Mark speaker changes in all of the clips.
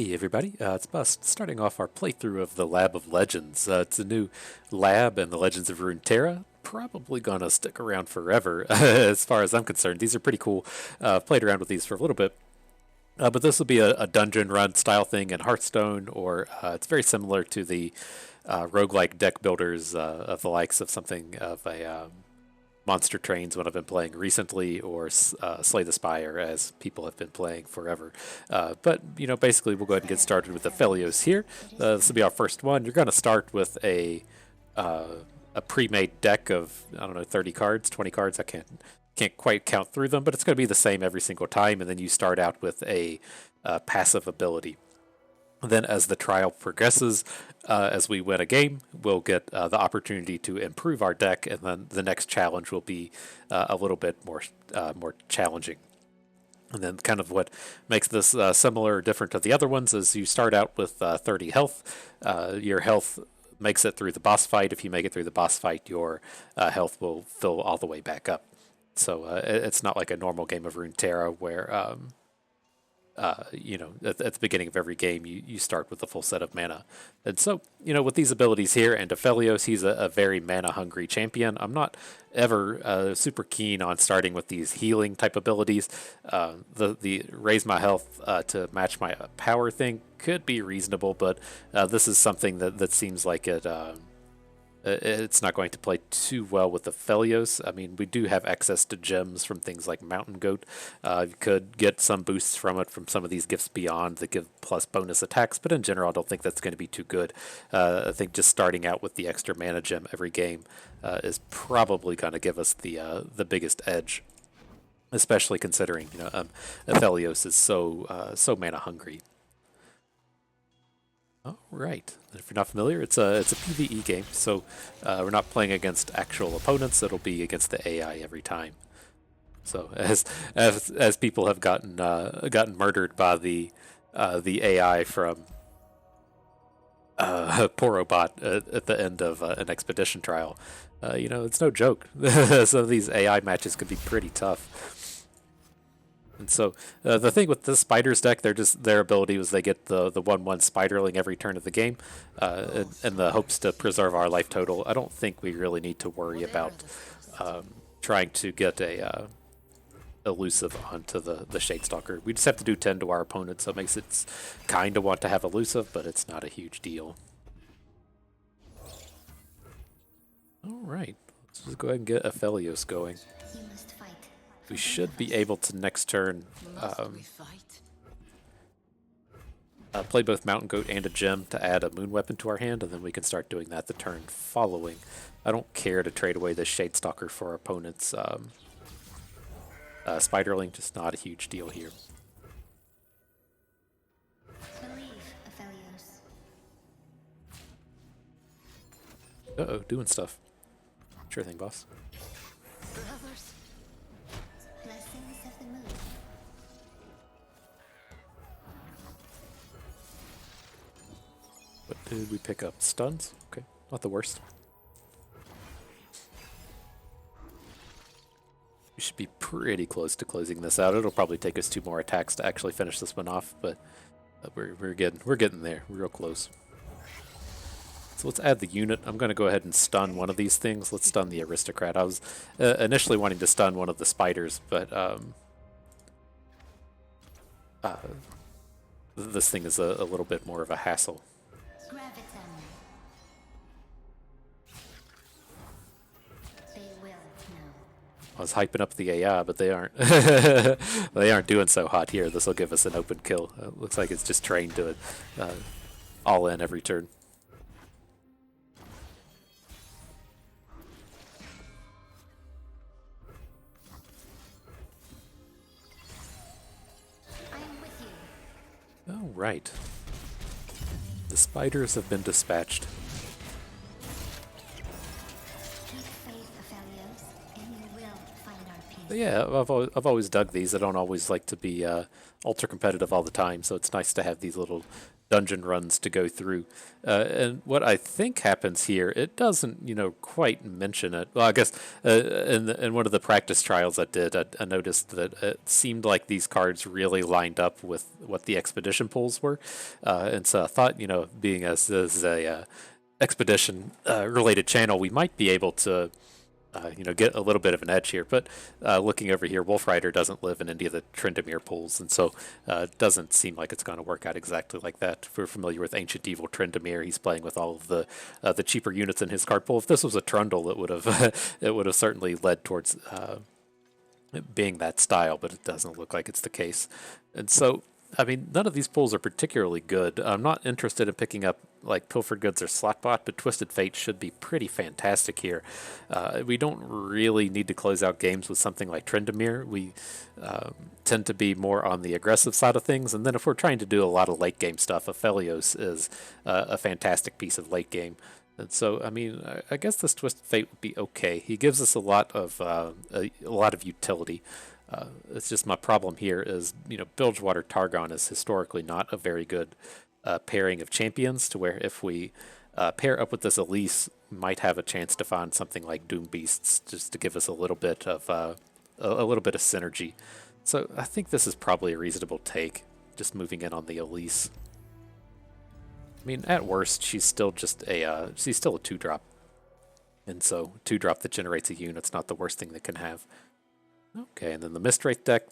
Speaker 1: Hey everybody, it's Bust, starting off our playthrough of the Lab of Legends. It's a new lab in the Legends of Runeterra. Probably gonna stick around forever, as far as I'm concerned. These are pretty cool. I've played around with these for a little bit. But this will be a dungeon run style thing in Hearthstone, or it's very similar to the roguelike deck builders of the likes of something of a Monster Trains when I've been playing recently, or Slay the Spire as people have been playing forever. But, basically we'll go ahead and get started with Aphelios here. This will be our first one. You're going to start with a pre-made deck of, I don't know, 30 cards, 20 cards. I can't quite count through them, but it's going to be the same every single time, and then you start out with a passive ability. Then as the trial progresses, as we win a game, we'll get the opportunity to improve our deck, and then the next challenge will be a little bit more challenging. And then kind of what makes this similar or different to the other ones is you start out with 30 health. Your health makes it through the boss fight. If you make it through the boss fight, your health will fill all the way back up. So it's not like a normal game of Runeterra where at the beginning of every game, you start with a full set of mana. And so, with these abilities here, and Aphelios, he's a very mana-hungry champion. I'm not ever super keen on starting with these healing type abilities. The raise my health to match my power thing could be reasonable, but this is something that seems like it's not going to play too well with the Aphelios. I mean, we do have access to gems from things like Mountain Goat. You could get some boosts from it from some of these gifts beyond that give plus bonus attacks, but in general, I don't think that's going to be too good. I think just starting out with the extra mana gem every game is probably going to give us the biggest edge, especially considering Aphelios is so mana hungry. All right. If you're not familiar, it's a PvE game, so we're not playing against actual opponents. It'll be against the AI every time. So as people have gotten murdered by the AI from Porobot at the end of an expedition trial, it's no joke. Some of these AI matches could be pretty tough. And so the thing with the Spiders deck, their ability was they get the 1/1 Spiderling every turn of the game, in the hopes to preserve our life total. I don't think we really need to worry about trying to get a elusive onto the Shadestalker. We just have to do 10 to our opponent, so it makes it kind of want to have elusive, but it's not a huge deal. All right, let's just go ahead and get Aphelios going. We should be able to next turn play both Mountain Goat and a gem to add a moon weapon to our hand, and then we can start doing that the turn following. I don't care to trade away this Shadestalker for our opponent's Spiderling, just not a huge deal here. Uh-oh, doing stuff. Sure thing, boss. What did we pick up? Stuns? Okay, not the worst. We should be pretty close to closing this out. It'll probably take us 2 more attacks to actually finish this one off, but we're getting there, real close. So let's add the unit. I'm going to go ahead and stun one of these things. Let's stun the Aristocrat. I was initially wanting to stun one of the Spiders, but this thing is a little bit more of a hassle. I was hyping up the AI, but they aren't. They aren't doing so hot here. This will give us an open kill. Looks like it's just trained to it, all in every turn. All right. The Spiders have been dispatched. But yeah, I've always dug these. I don't always like to be ultra competitive all the time, so it's nice to have these little dungeon runs to go through. And what I think happens here, it doesn't, quite mention it. Well, I guess in one of the practice trials I did, I noticed that it seemed like these cards really lined up with what the expedition pulls were. And so I thought, being as a expedition related channel, we might be able to get a little bit of an edge here. But looking over here, Wolf Rider doesn't live in any of the Tryndamere pools, and so it doesn't seem like it's going to work out exactly like that. If we're familiar with Ancient Evil Tryndamere, he's playing with all of the cheaper units in his card pool. If this was a Trundle, it would have it would have certainly led towards being that style, but it doesn't look like it's the case. And so, I mean, none of these pools are particularly good. I'm not interested in picking up like Pilfered Goods or Slotbot, but Twisted Fate should be pretty fantastic here. We don't really need to close out games with something like Tryndamere. We tend to be more on the aggressive side of things, and then if we're trying to do a lot of late game stuff, Aphelios is a fantastic piece of late game. And so, I mean, I guess this Twisted Fate would be okay. He gives us a lot of utility. It's just my problem here is, Bilgewater Targon is historically not a very good pairing of champions, to where if we pair up with this Elise, we might have a chance to find something like Doom Beasts just to give us a little bit of synergy. So I think this is probably a reasonable take, just moving in on the Elise. I mean, at worst, she's still just she's still a 2-drop. And so 2-drop that generates a unit's not the worst thing they can have. Okay, and then the Mistwraith deck,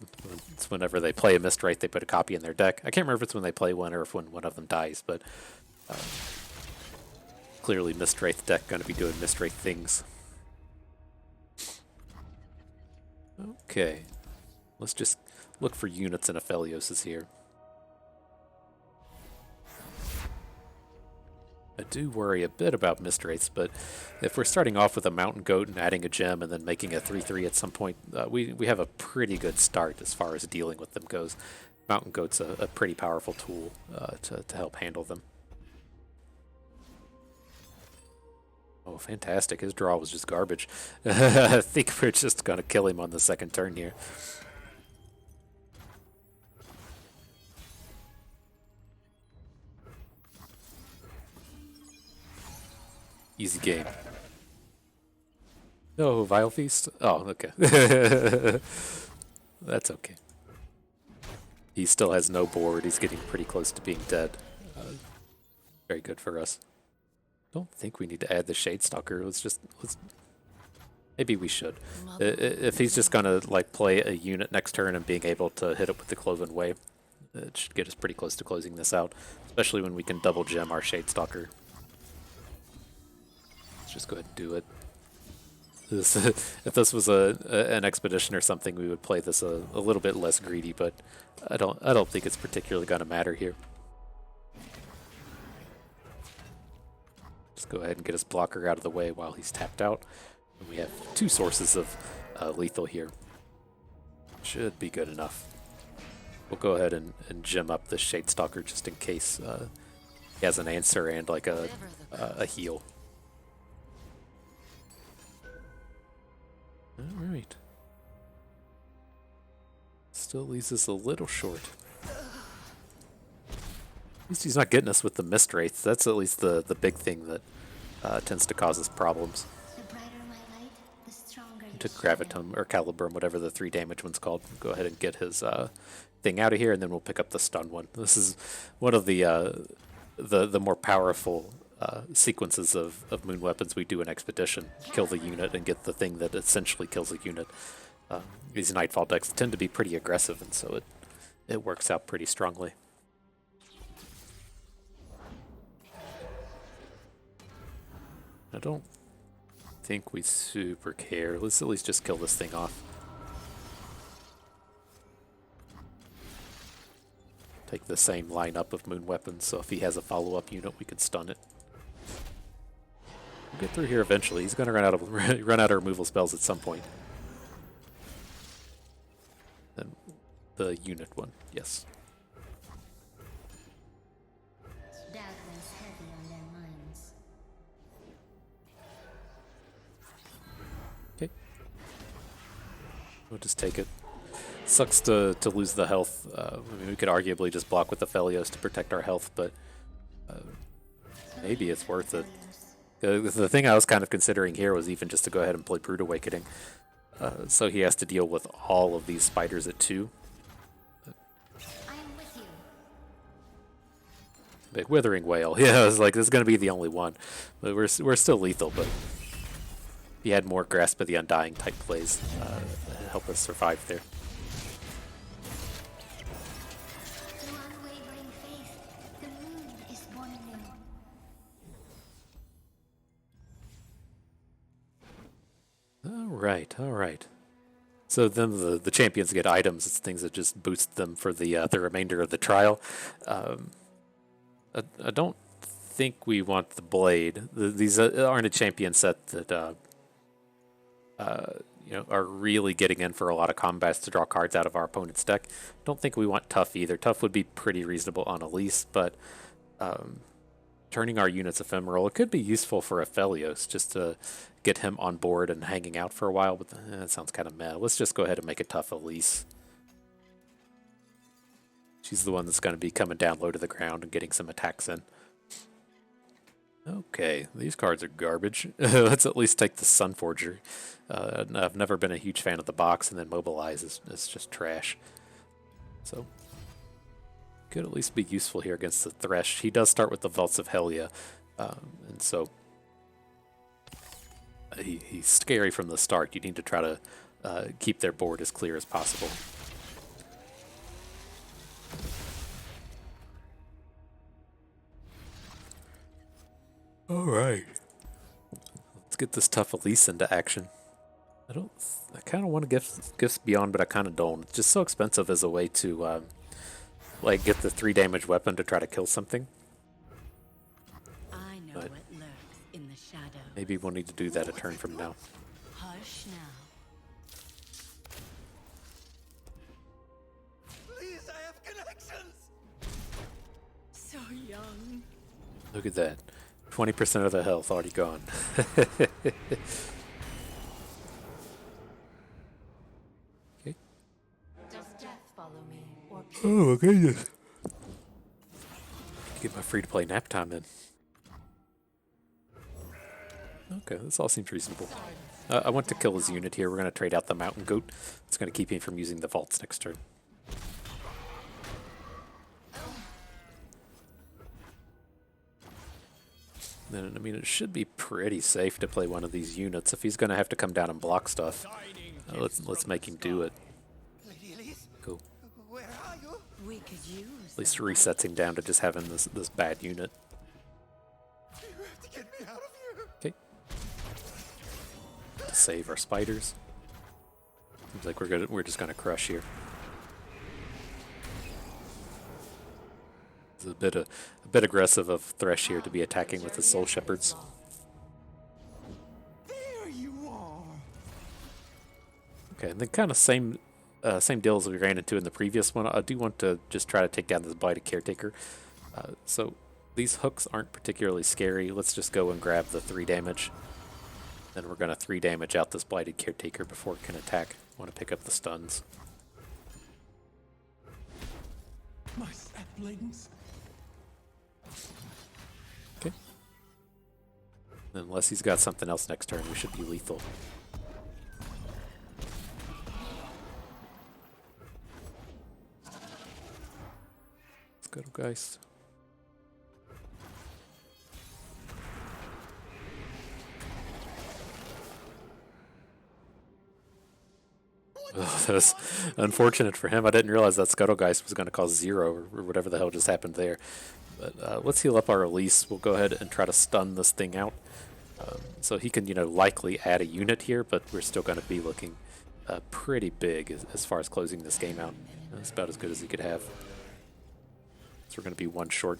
Speaker 1: it's whenever they play a Mistwraith, they put a copy in their deck. I can't remember if it's when they play one or if when one of them dies, but clearly Mistwraith deck going to be doing Mistwraith things. Okay, let's just look for units in Aphelios here. I do worry a bit about Mistwraiths, but if we're starting off with a Mountain Goat and adding a gem and then making a 3/3 at some point, we have a pretty good start as far as dealing with them goes. Mountain Goat's a pretty powerful tool to help handle them. Oh, fantastic. His draw was just garbage. I think we're just going to kill him on the second turn here. Easy game. No, Vile Feast? Oh, okay. That's okay. He still has no board. He's getting pretty close to being dead. Very good for us. Don't think we need to add the Shadestalker. Let's maybe we should. If he's just gonna like play a unit next turn and being able to hit it with the Cloven Wave, it should get us pretty close to closing this out. Especially when we can double gem our Shadestalker. Just go ahead and do it. If this was an expedition or something, we would play this a little bit less greedy, but I don't think it's particularly going to matter here. Just go ahead and get his blocker out of the way while he's tapped out. And we have 2 sources of lethal here. Should be good enough. We'll go ahead and gem up the Shadestalker just in case he has an answer and like a heal. Alright. Still leaves us a little short. At least he's not getting us with the Mistwraiths. That's at least the big thing that tends to cause us problems. He took Gravitum, or Calibrum, whatever the 3 damage one's called. Go ahead and get his thing out of here, and then we'll pick up the stun one. This is one of the more powerful sequences of moon weapons we do in Expedition. Kill the unit and get the thing that essentially kills a unit. These Nightfall decks tend to be pretty aggressive, and so it works out pretty strongly. I don't think we super care. Let's at least just kill this thing off. Take the same lineup of moon weapons, so if he has a follow-up unit, we can stun it. We'll get through here eventually. He's going to run out of removal spells at some point. Then the unit one, yes. Okay. We'll just take it. Sucks to lose the health. I mean, we could arguably just block with the Aphelios to protect our health, but Maybe it's worth it. The thing I was kind of considering here was even just to go ahead and play Brood Awakening. So he has to deal with all of these spiders at 2. Big Withering Whale. Yeah, I was like, this is going to be the only one. But we're still lethal, but if he had more Grasp of the Undying type plays, help us survive there. All right. So then the champions get items. It's things that just boost them for the remainder of the trial. I don't think we want the blade. These aren't a champion set that are really getting in for a lot of combats to draw cards out of our opponent's deck. Don't think we want Tough either. Tough would be pretty reasonable on Elise, but turning our units ephemeral, it could be useful for Aphelios just to get him on board and hanging out for a while, but that sounds kind of meh. Let's just go ahead and make a Tough Elise. She's the one that's going to be coming down low to the ground and getting some attacks in. Okay, these cards are garbage. Let's at least take the Sunforger. I've never been a huge fan of the box, and then Mobilize is just trash. So, could at least be useful here against the Thresh. He does start with the Vaults of Helia, and so he's scary from the start. You need to try to keep their board as clear as possible. All right, let's get this Tough Elise into action. I kind of want to gifts beyond, but I kind of don't. It's just so expensive as a way to like get the 3 damage weapon to try to kill something.
Speaker 2: I know what lurks in the shadow.
Speaker 1: Maybe we'll need to do that a turn from now.
Speaker 2: Hush now.
Speaker 3: Please, I have connections.
Speaker 2: So young.
Speaker 1: Look at that. 20% of the health already gone. Okay.
Speaker 2: Does death follow me or
Speaker 1: Oh my goodness. Get my free-to-play nap time in. Okay, this all seems reasonable. I want to kill his unit here. We're going to trade out the Mountain Goat. It's going to keep him from using the vaults next turn. Then, I mean, it should be pretty safe to play one of these units. If he's going to have to come down and block stuff, let's make him do it.
Speaker 3: Lady Elise,
Speaker 1: Cool.
Speaker 3: where are you?
Speaker 2: we could use
Speaker 1: At least resets him down to just having this bad unit.
Speaker 3: You have to get me out of here.
Speaker 1: Okay. To save our spiders. Seems like we're just going to crush here. It's a bit aggressive of Thresh here to be attacking with the Soul Shepherds.
Speaker 3: There you are.
Speaker 1: Okay, and then kind of same deal as we ran into in the previous one. I do want to just try to take down this Blighted Caretaker. So these hooks aren't particularly scary. Let's just go and grab the 3 damage. Then we're going to 3 damage out this Blighted Caretaker before it can attack. Want to pick up the stuns.
Speaker 3: My saplings.
Speaker 1: Okay. Unless he's got something else next turn, we should be lethal. Let's go, guys. Oh, that was unfortunate for him. I didn't realize that Scuttlegeist was going to cause 0 or whatever the hell just happened there. But let's heal up our Elise. We'll go ahead and try to stun this thing out. So he can, likely add a unit here, but we're still going to be looking pretty big as far as closing this game out. That's about as good as he could have. So we're going to be 1 short.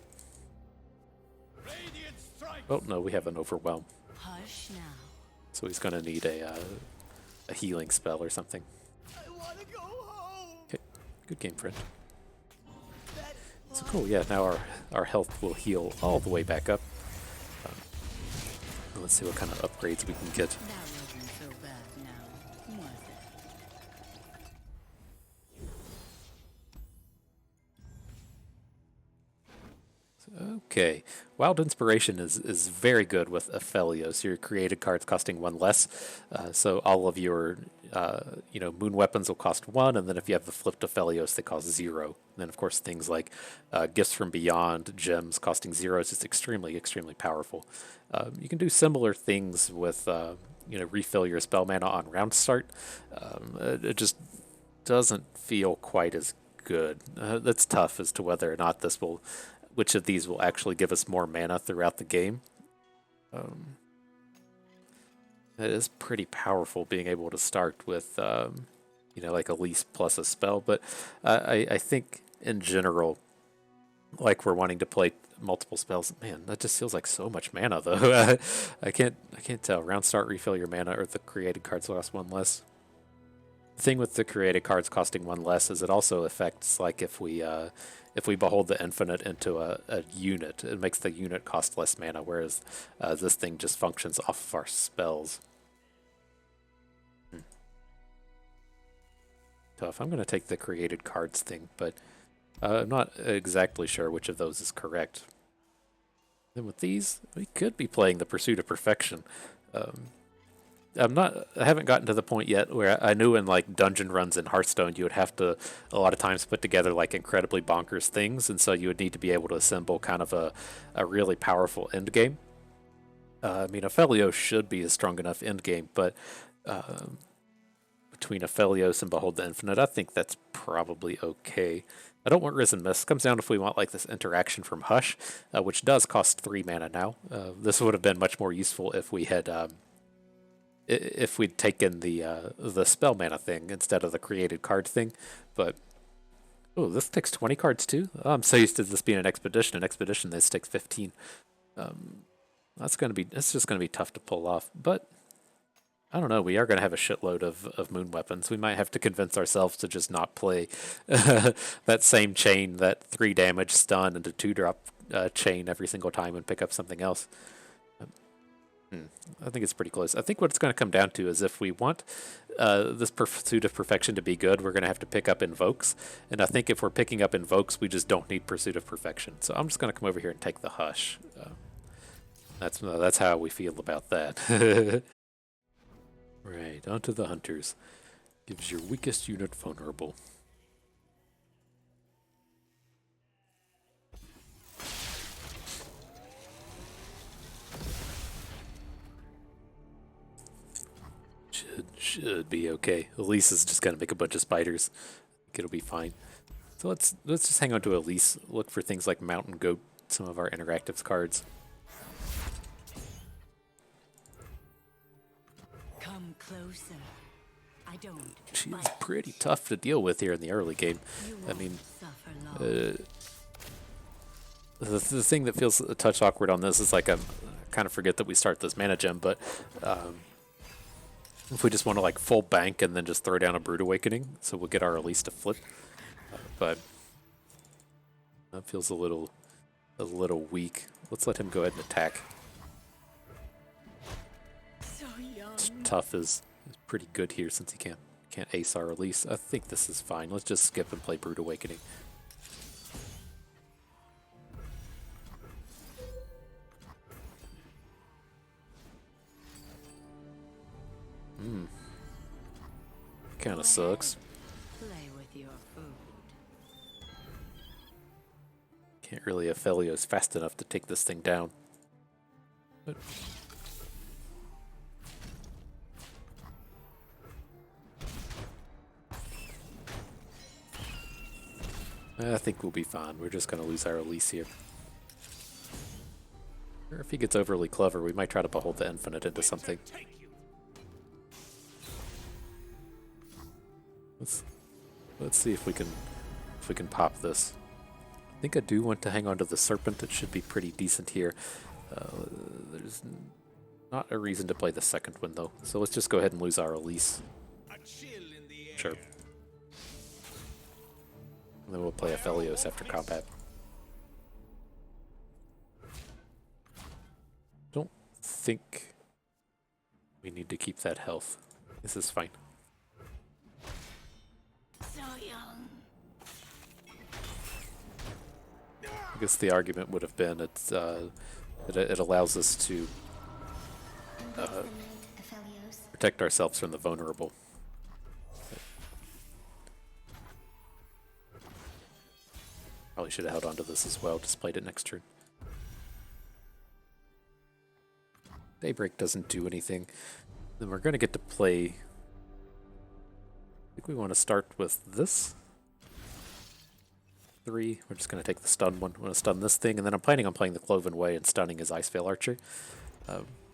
Speaker 1: Oh, no, we have an Overwhelm.
Speaker 2: Hush now.
Speaker 1: So he's going to need a healing spell or something.
Speaker 3: I want to go home.
Speaker 1: Okay, good game, friend. So cool, yeah, now our health will heal all the way back up. Let's see what kind of upgrades we can get.
Speaker 2: That wasn't so bad now, was it?
Speaker 1: Okay, Wild Inspiration is very good with Aphelios. Your created cards costing one less, so all of your moon weapons will cost one, and then if you have the flipped Aphelios, they cost zero. And then of course things like Gifts from Beyond, gems costing zero is just extremely powerful. You can do similar things with refill your spell mana on round start. It just doesn't feel quite as good. That's tough as to whether or not which of these will actually give us more mana throughout the game. It is pretty powerful being able to start with, like Elise plus a spell, but I think in general, like we're wanting to play multiple spells. Man, that just feels like so much mana though. I can't tell. Round start, refill your mana, or the created cards cost one less. The thing with the created cards costing one less is it also affects, like, if we behold the infinite into a unit, it makes the unit cost less mana, whereas this thing just functions off of our spells. Tough. I'm going to take the created cards thing, but I'm not exactly sure which of those is correct. Then with these, we could be playing the Pursuit of Perfection. I haven't gotten to the point yet where I knew in like dungeon runs in Hearthstone you would have to a lot of times put together like incredibly bonkers things, and so you would need to be able to assemble kind of a really powerful end game. I mean, Aphelios should be a strong enough end game, but between Aphelios and Behold the Infinite, I think that's probably okay. I don't want Risen Mist. Comes down if we want like this interaction from Hush, which does cost 3 mana now. This would have been much more useful if we had if we'd taken the spell mana thing instead of the created card thing. But oh, this takes 20 cards too. Oh, I'm so used to this being an expedition. An expedition this takes 15. It's just gonna be tough to pull off. But I don't know. We are going to have a shitload of moon weapons. We might have to convince ourselves to just not play that same chain, that 3 damage stun and a 2-drop chain every single time, and pick up something else. I think it's pretty close. I think what it's going to come down to is if we want this Pursuit of Perfection to be good, we're going to have to pick up Invokes. And I think if we're picking up Invokes, we just don't need Pursuit of Perfection. So I'm just going to come over here and take the Hush. That's how we feel about that. Right, onto the Hunters. Gives your weakest unit vulnerable. Should be okay. Elise is just gonna make a bunch of spiders. I think it'll be fine. So let's just hang on to Elise. Look for things like Mountain Goat, some of our interactives cards.
Speaker 2: Come closer. I don't.
Speaker 1: She's pretty tough to deal with here in the early game. I mean, the thing that feels a touch awkward on this is like I kind of forget that we start this mana gem, but if we just want to like full bank and then just throw down a Brood Awakening, so we'll get our Elise to flip. But that feels a little weak. Let's let him go ahead and attack. Tough is pretty good here since he can't ace our Elise. I think this is fine. Let's just skip and play Brood Awakening. Kind of sucks.
Speaker 2: Play with your food.
Speaker 1: Can't really Aphelios fast enough to take this thing down. But I think we'll be fine. We're just going to lose our Elise here. Or if he gets overly clever, we might try to behold the Infinite into something. Let's see if we can pop this. I think I do want to hang on to the Serpent. It should be pretty decent here. There's not a reason to play the second one though. So let's just go ahead and lose our Elise. Sure. And then we'll play Aphelios after combat. Don't think we need to keep that health. This is fine.
Speaker 2: So young.
Speaker 1: I guess the argument would have been it allows us to
Speaker 4: Aphelios.
Speaker 1: protect ourselves from the vulnerable. Probably should have held on to this as well, just played it next turn. Daybreak doesn't do anything. Then we're going to get to play... I think we want to start with this. 3. We're just going to take the stun one. We want to stun this thing, and then I'm planning on playing the Cloven Way and stunning his Iceveil Archer.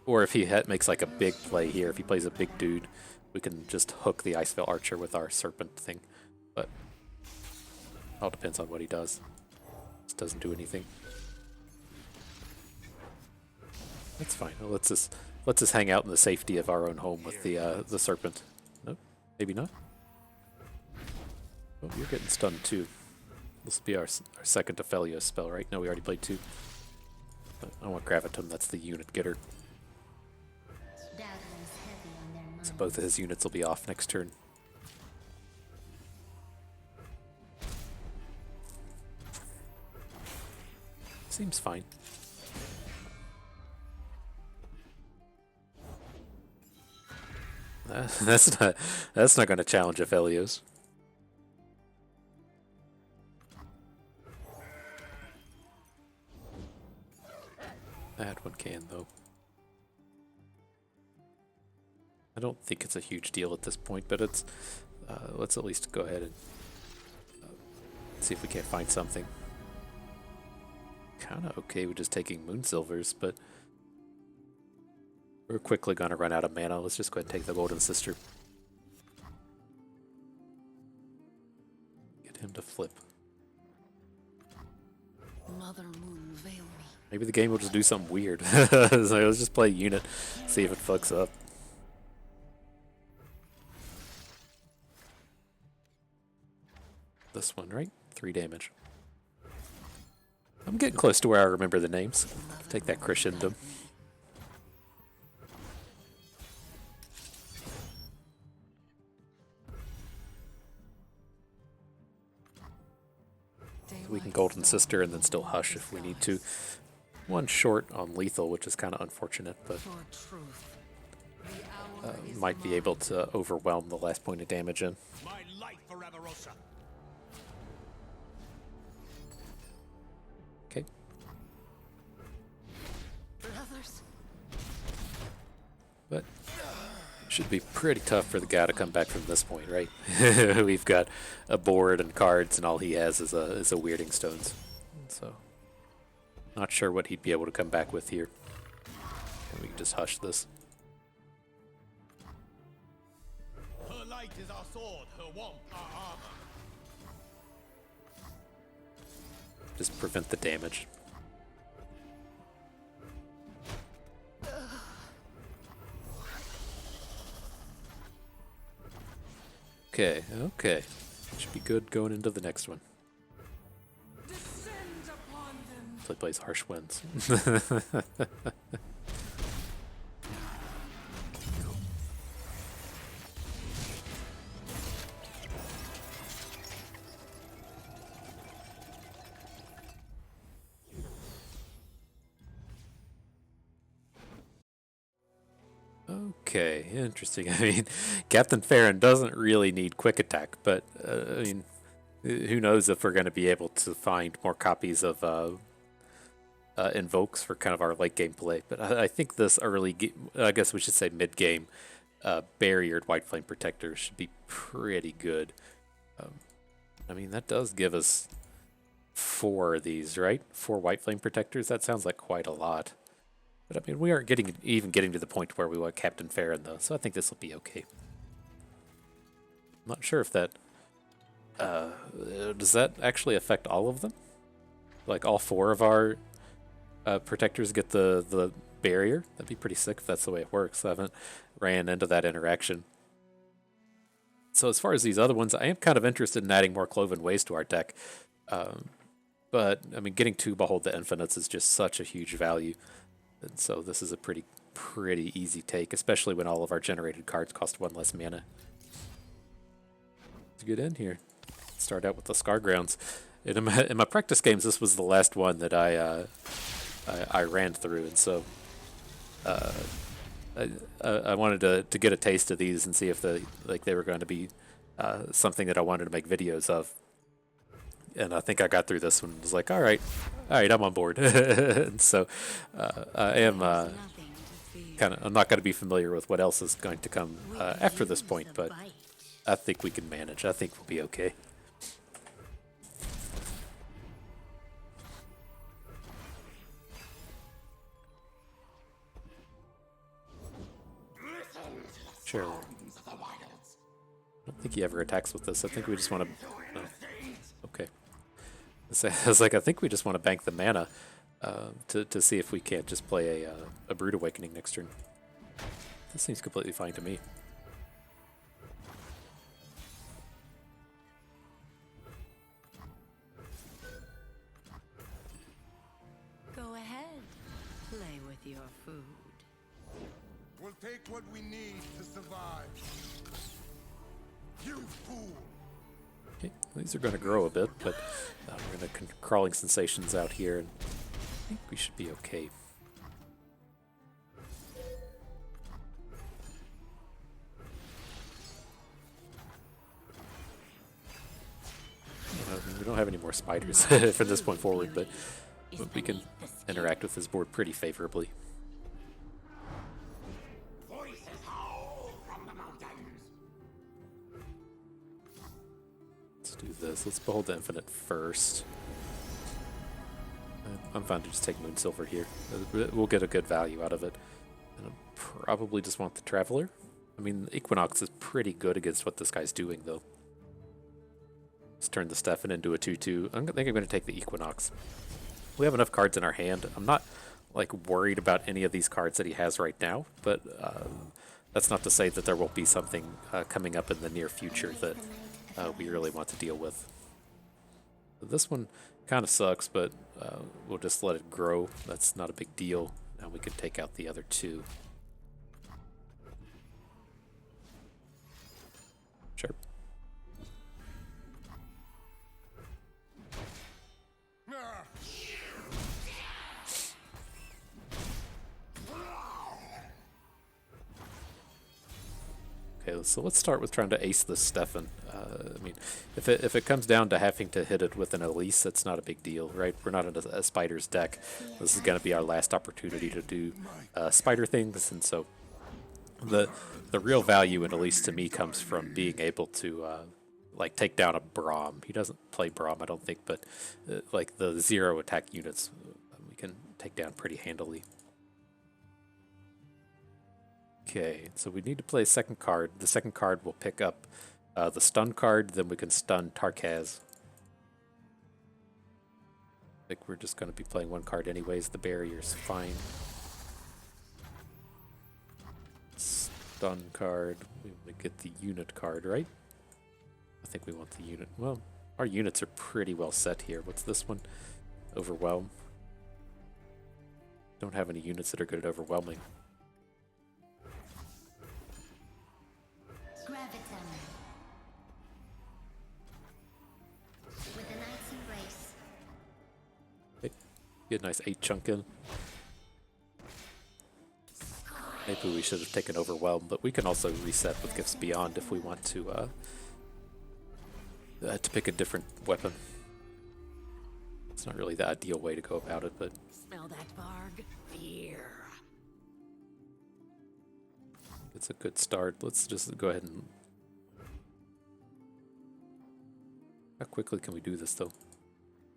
Speaker 1: Or if he makes like a big play here, if he plays a big dude, we can just hook the Iceveil Archer with our Serpent thing. But all depends on what he does. This doesn't do anything. That's fine. Well, let's just hang out in the safety of our own home with the Serpent. Nope, maybe not. Oh, you're getting stunned too. This will be our second Aphelios spell, right? No, we already played 2. But I want Gravitum, that's the unit getter. So both of his units will be off next turn. Seems fine. That's not going to challenge Aphelios. That one can though. I don't think it's a huge deal at this point, but it's let's at least go ahead and see if we can't find something. Kind of okay with just taking Moon Silvers, but we're quickly gonna run out of mana. Let's just go ahead and take the Golden Sister. Get him to flip.
Speaker 2: Mother Moon, veil me.
Speaker 1: Maybe the game will just do something weird. So let's just play unit, see if it fucks up. This one, right? 3 damage. I'm getting close to where I remember the names. Take that crescendo. We can Golden Sister and then still Hush if we need to. 1 short on lethal, which is kind of unfortunate, but might be able to overwhelm the last point of damage in.
Speaker 3: My life for Avarosa.
Speaker 1: Okay.
Speaker 2: Brothers.
Speaker 1: But should be pretty tough for the guy to come back from this point, right? We've got a board and cards, and all he has is a Weirding Stones. So, not sure what he'd be able to come back with here. And we can just hush this.
Speaker 3: Her light is our sword, her warmth our armor.
Speaker 1: Just prevent the damage. Okay, okay. Should be good going into the next one.
Speaker 2: Descend upon them.
Speaker 1: Play plays Harsh Winds. Okay, interesting. I mean, Captain Farron doesn't really need quick attack, but I mean, who knows if we're going to be able to find more copies of invokes for kind of our late game play. But I think this I guess we should say mid game, barriered White Flame Protector should be pretty good. I mean, that does give us 4 of these, right? 4 White Flame Protectors. That sounds like quite a lot. But I mean, we aren't even getting to the point where we want Captain Farron, though, so I think this will be okay. I'm not sure if that... does that actually affect all of them? Like, all 4 of our protectors get the barrier? That'd be pretty sick if that's the way it works. I haven't ran into that interaction. So as far as these other ones, I am kind of interested in adding more Cloven Ways to our deck. But, I mean, getting 2 Behold the Infinites is just such a huge value. And so this is a pretty easy take, especially when all of our generated cards cost 1 less mana. Let's get in here. Start out with the Scargrounds. in my practice games, this was the last one that I ran through, and so I wanted to get a taste of these and see if they were going to be something that I wanted to make videos of. And I think I got through this one and was like, all right, I'm on board. And so I am I'm not going to be familiar with what else is going to come after this point, but I think we can manage. I think we'll be okay. Sure. I don't think he ever attacks with this. I think we just want to... okay. I was like, I think we just want to bank the mana to see if we can't just play a Brood Awakening next turn. This seems completely fine to me.
Speaker 2: Go ahead. Play with your food.
Speaker 3: We'll take what we need to survive. You fool!
Speaker 1: Okay, these are going to grow a bit, but we're going to crawling sensations out here, and I think we should be okay. We don't have any more spiders from this point forward, but we can interact with this board pretty favorably. Let's do this. Let's behold the infinite first. I'm fine to just take Moon Silver here. We'll get a good value out of it. And I'll probably just want the Traveler. I mean, Equinox is pretty good against what this guy's doing, though. Let's turn the Stefan into a 2/2. I think I'm going to take the Equinox. We have enough cards in our hand. I'm not like worried about any of these cards that he has right now, but that's not to say that there won't be something coming up in the near future that we really want to deal with. This one kind of sucks, but we'll just let it grow. That's not a big deal. Now we can take out the other two. Sure. Okay, so let's start with trying to ace this Stefan. I mean, if it comes down to having to hit it with an Elise, that's not a big deal, right? We're not in a Spider's deck. This is going to be our last opportunity to do Spider things, and so the real value in Elise to me comes from being able to like take down a Braum. He doesn't play Braum, I don't think, but like the 0 attack units, we can take down pretty handily. Okay, so we need to play a second card. The second card will pick up the stun card, then we can stun Tarkaz. I think we're just going to be playing one card anyways. The barrier's fine. Stun card. We get the unit card, right? I think we want the unit. Well, our units are pretty well set here. What's this one? Overwhelm. Don't have any units that are good at overwhelming. Get a nice 8 chunk in. Maybe we should have taken Overwhelm, but we can also reset with Gifts Beyond if we want to pick a different weapon. It's not really the ideal way to go about it, but...
Speaker 2: Smell that, Varg? Fear.
Speaker 1: It's a good start. Let's just go ahead and... How quickly can we do this, though?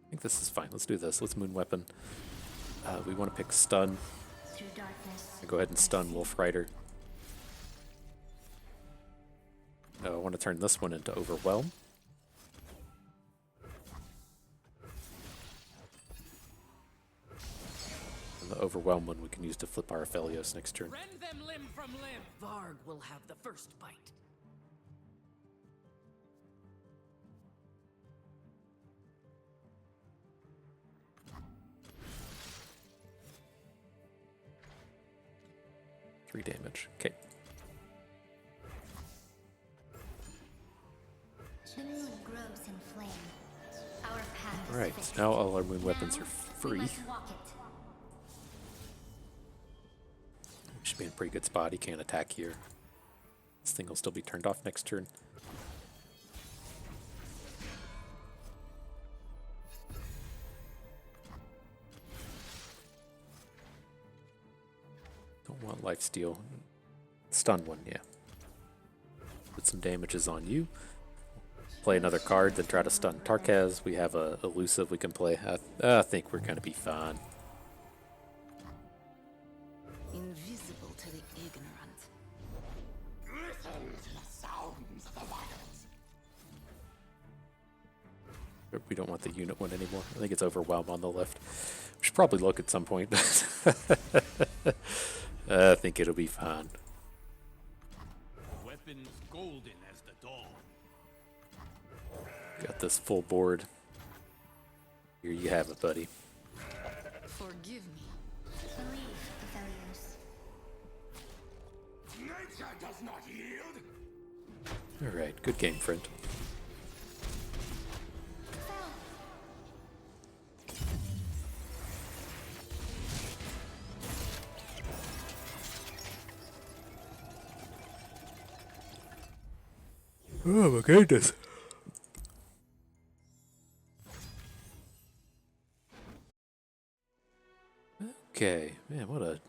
Speaker 1: I think this is fine. Let's do this. Let's Moon Weapon. We want to pick Stun. Go ahead and stun Wolf Rider. I want to turn this one into Overwhelm. And the Overwhelm one we can use to flip our Aphelios next turn.
Speaker 2: Rend them limb from limb. Varg will have the first bite.
Speaker 1: Damage. Okay.
Speaker 4: The moon grows in flame. Our path
Speaker 1: Alright, so now all our moon weapons are free. We should be in a pretty good spot. He can't attack here. This thing will still be turned off next turn. Don't want lifesteal. Stun one, yeah. Put some damages on you. Play another card, then try to stun Tarkaz. We have a elusive we can play. I think we're going to be fine.
Speaker 2: Invisible to the ignorant.
Speaker 3: Listen to the sounds of the wilds.
Speaker 1: We don't want the unit one anymore. I think it's overwhelmed on the left. We should probably look at some point. I think it'll be fine.
Speaker 4: Weapons golden as the dawn.
Speaker 1: Got this full board. Here you have it, buddy.
Speaker 2: Forgive me.
Speaker 5: Believe, Aphelios.
Speaker 3: Nature does not yield.
Speaker 1: Alright, good game, friend. Oh my goodness. Okay, man, what a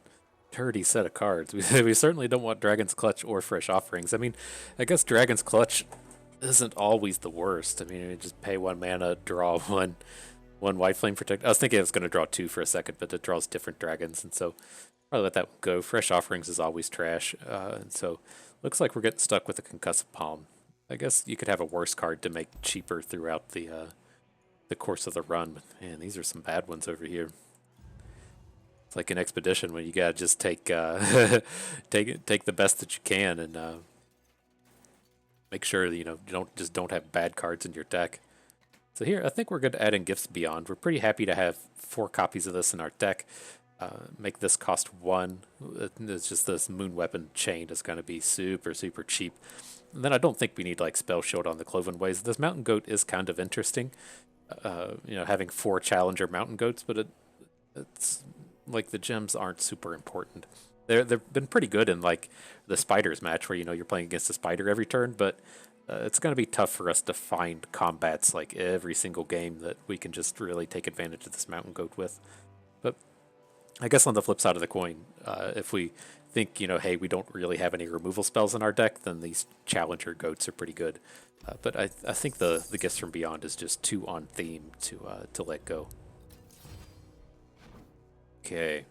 Speaker 1: turdy set of cards. We certainly don't want Dragon's Clutch or Fresh Offerings. I mean, I guess Dragon's Clutch isn't always the worst. I mean, you just pay 1 mana, draw one White Flame Protect. I was thinking it was going to draw 2 for a second, but it draws different dragons, and so probably let that go. Fresh Offerings is always trash, and so looks like we're getting stuck with a Concussive Palm. I guess you could have a worse card to make cheaper throughout the course of the run, but man, these are some bad ones over here. It's like an expedition when you gotta just take take the best that you can and make sure that, you know, you don't have bad cards in your deck. So here, I think we're good to add in Gifts Beyond. We're pretty happy to have 4 copies of this in our deck. Make this cost 1. It's just this Moon Weapon chain is going to be super, super cheap. And then I don't think we need like Spell Shield on the Cloven Ways. This Mountain Goat is kind of interesting. You know, having 4 Challenger Mountain Goats, but it's like the gems aren't super important. They've been pretty good in like the Spiders match where, you know, you're playing against a spider every turn, but it's going to be tough for us to find combats like every single game that we can just really take advantage of this Mountain Goat with. But I guess on the flip side of the coin, if we think, you know, hey, we don't really have any removal spells in our deck, then these Challenger Goats are pretty good. But I think the Gifts from Beyond is just too on theme to let go. Okay.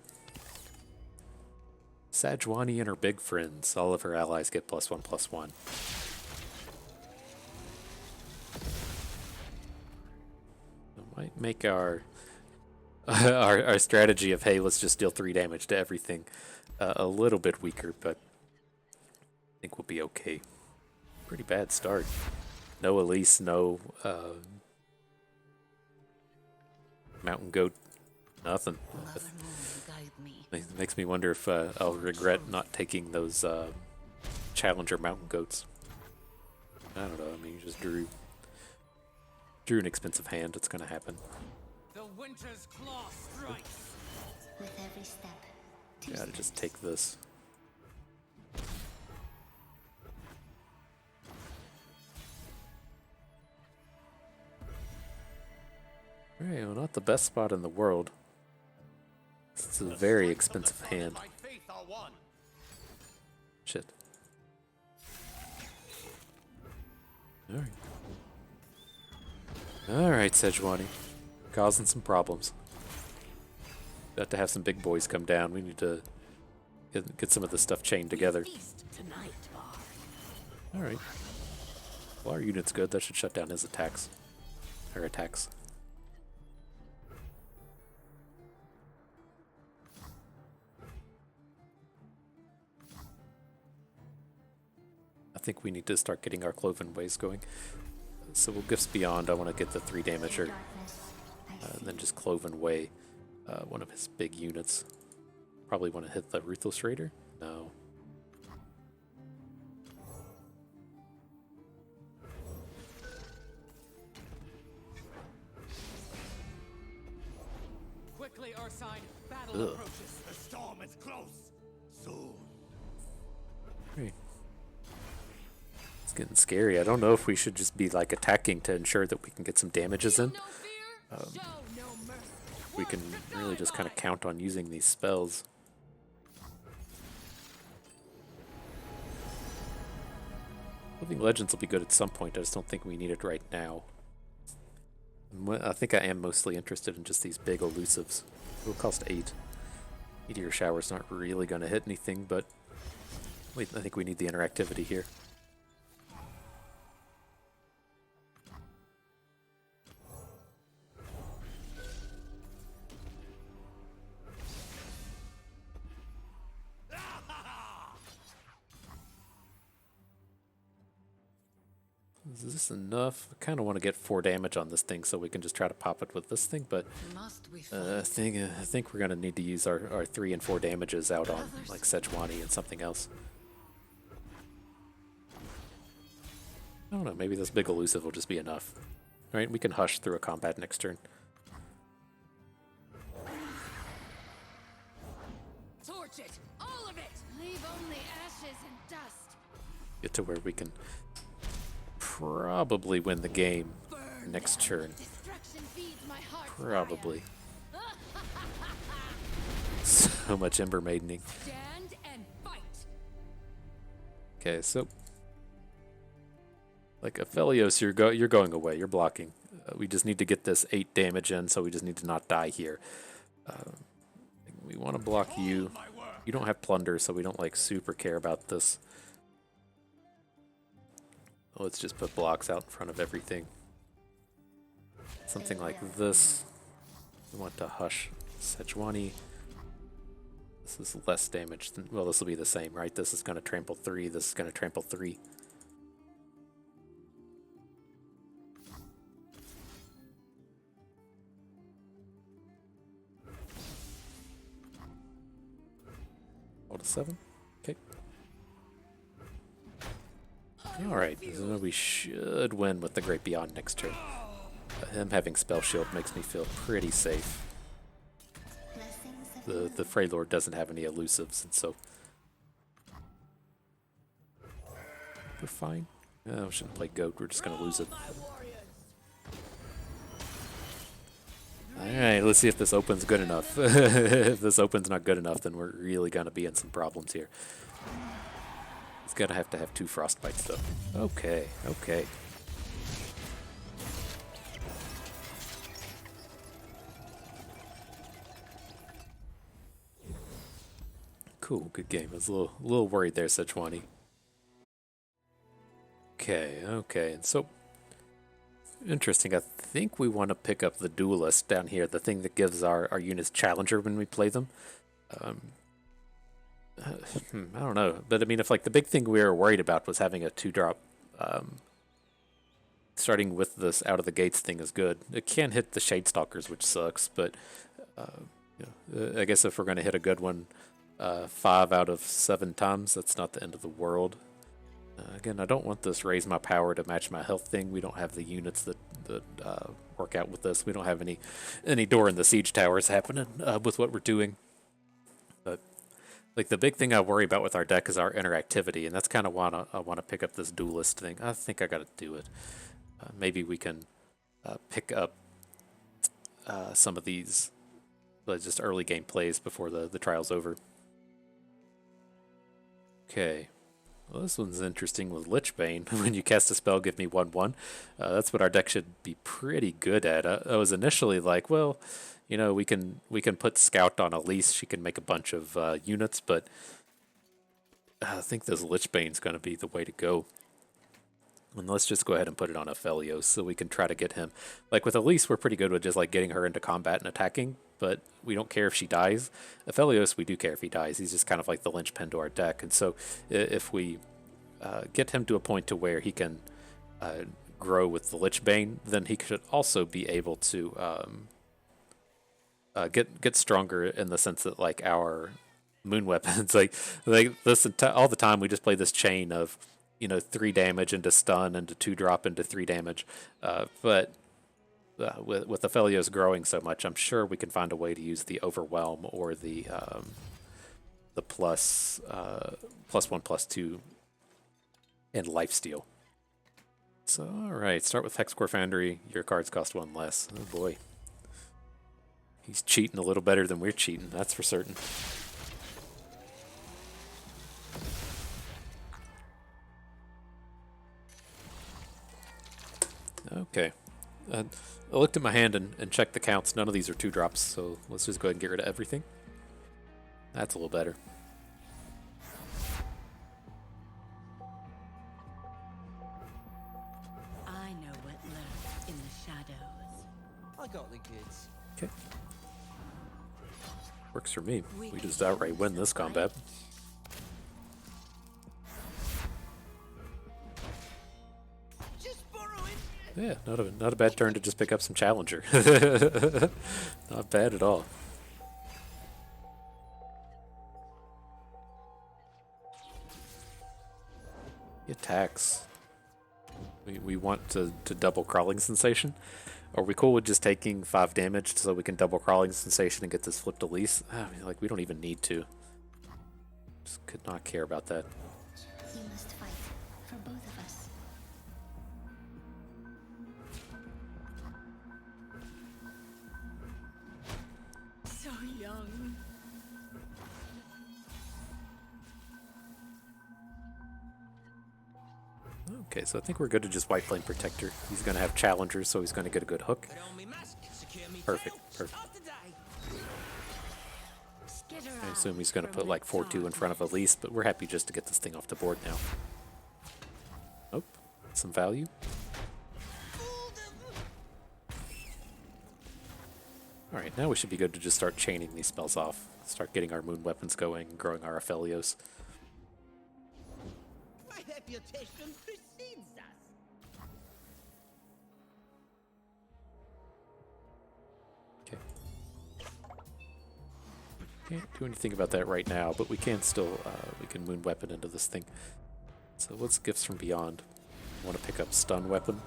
Speaker 1: Sejuani and her big friends. All of her allies get +1/+1. Might make our our strategy of, hey, let's just deal 3 damage to everything a little bit weaker, but I think we'll be okay. Pretty bad start. No Elise, no Mountain Goat, nothing.
Speaker 2: Mother Moon, guide me.
Speaker 1: It makes me wonder if I'll regret not taking those Challenger Mountain Goats. I don't know, I mean, you just drew an expensive hand, it's gonna happen.
Speaker 4: The winter's claw strikes.
Speaker 5: With every step. 2
Speaker 1: Gotta
Speaker 5: steps.
Speaker 1: just take this. Alright, well, not the best spot in the world. This is a very expensive hand.
Speaker 4: My faith are one.
Speaker 1: Shit. Alright. Alright, Sejuani. Causing some problems. Got to have some big boys come down. We need to get some of this stuff chained together.
Speaker 2: Feast tonight, Bard.
Speaker 1: Alright. Well, our unit's good. That should shut down his attacks. Her attacks. I think we need to start getting our Cloven Ways going. So we'll Gifts Beyond. I want to get the 3 damager.
Speaker 5: Darkness, I
Speaker 1: And then just Cloven Way, one of his big units. Probably want to hit the Ruthless Raider? No.
Speaker 4: our side, battle
Speaker 1: Ugh.
Speaker 4: approaches.
Speaker 3: The storm is close. Soon.
Speaker 1: Right. It's getting scary. I don't know if we should just be like attacking to ensure that we can get some damages in.
Speaker 2: No fear, show no mercy.
Speaker 1: We can really just kind of count on using these spells. Living Legends will be good at some point. I just don't think we need it right now. I think I am mostly interested in just these big elusives. It will cost 8. Meteor Shower's not really going to hit anything, but wait, I think we need the interactivity here. Is this enough? I kind of want to get 4 damage on this thing so we can just try to pop it with this thing, but
Speaker 2: Must we
Speaker 1: I think we're going to need to use our 3 and 4 damages out on like Sejuani and something else. I don't know, maybe this big elusive will just be enough. Alright, we can hush through a combat next turn.
Speaker 2: torch it, all of it. Leave only ashes and dust.
Speaker 1: Get to where we can probably win the game
Speaker 2: Burn.
Speaker 1: next turn.
Speaker 2: Destruction feeds my heart.
Speaker 1: Probably. So much Ember Maidening.
Speaker 2: Stand and fight.
Speaker 1: Okay, so like Aphelios, you're going away. You're blocking. We just need to get this 8 damage in, so we just need to not die here. We want to block you. You don't have plunder, so we don't like super care about this. Let's just put blocks out in front of everything. Something like this. We want to hush Sejuani. This is less damage than, well, this will be the same, right? This is going to trample 3. This is going to trample 3. All to 7. Okay. Alright, so we should win with the Great Beyond next turn. Him having Spell Shield makes me feel pretty safe. The Frey Lord doesn't have any elusives, and so we're fine. Oh, we shouldn't play Goat, we're just gonna lose it. Alright, let's see if this open's good enough. If this open's not good enough, then we're really gonna be in some problems here. It's gonna have to have 2 Frostbites though. Okay, okay. Cool, good game. I was a little worried there, Sejuani. Okay, okay, and so interesting. I think we want to pick up the Duelist down here, the thing that gives our units Challenger when we play them. I don't know, but I mean, if like the big thing we were worried about was having a 2-drop, starting with this out of the gates thing is good. It can hit the Shadestalkers, which sucks, but you know, I guess if we're going to hit a good one 5 out of 7 times, that's not the end of the world. Again, I don't want this raise my power to match my health thing. We don't have the units that work out with this. We don't have any door in the siege towers happening with what we're doing. But like the big thing I worry about with our deck is our interactivity, and that's kind of why I want to pick up this Duelist thing. I think I got to do it. Maybe we can pick up some of these just early game plays before the trial's over. Okay. Well, this one's interesting with Lichbane. When you cast a spell, give me 1/1. That's what our deck should be pretty good at. I was initially like, well, you know, we can put Scout on Elise. She can make a bunch of units, but I think this Lichbane's going to be the way to go. And let's just go ahead and put it on Aphelios so we can try to get him. Like with Elise, we're pretty good with just like getting her into combat and attacking, but we don't care if she dies. Aphelios, we do care if he dies. He's just kind of like the linchpin to our deck. And so if we get him to a point to where he can grow with the Lichbane, then he should also be able to get stronger in the sense that like our moon weapons, like this all the time we just play this chain of, you know, 3 damage into stun into 2-drop into 3 damage, but with Aphelios growing so much, I'm sure we can find a way to use the Overwhelm or the plus +1/+2 and Lifesteal. So, alright, start with Hexcore Foundry. Your cards cost 1 less. Oh boy. He's cheating a little better than we're cheating, that's for certain. Okay. I looked at my hand and checked the counts. None of these are 2-drops, so let's just go ahead and get rid of everything. That's a little better.
Speaker 2: I know what lurks in the shadows.
Speaker 6: I got the goods.
Speaker 1: Okay. Works for me. We just outright win this combat.
Speaker 6: Just borrowing.
Speaker 1: Yeah, not a bad turn to just pick up some Challenger. Not bad at all. He attacks. We want to double Crawling Sensation. Are we cool with just taking 5 damage so we can double Crawling Sensation and get this flip to Elise? I mean, like, we don't even need to. Just could not care about that.
Speaker 5: You must fight for both of us.
Speaker 2: So young.
Speaker 1: Okay, so I think we're good to just White Flame Protector. He's going to have Challengers, so he's going to get a good hook.
Speaker 6: Put on me mask, secure me
Speaker 1: Perfect,
Speaker 6: tail.
Speaker 1: perfect.
Speaker 6: Start the day.
Speaker 2: Skitter
Speaker 1: I assume
Speaker 2: out
Speaker 1: he's going to
Speaker 2: from
Speaker 1: put like
Speaker 2: the
Speaker 1: 4-2 in front of Elise, but we're happy just to get this thing off the board now. Oh, some value. Alright, now we should be good to just start chaining these spells off. Start getting our moon weapons going, growing our Aphelios.
Speaker 6: My reputation precedes us.
Speaker 1: Okay. Can't do anything about that right now, but we can still, we can moon weapon into this thing. So what's Gifts from Beyond? I want to pick up Stun Weapon.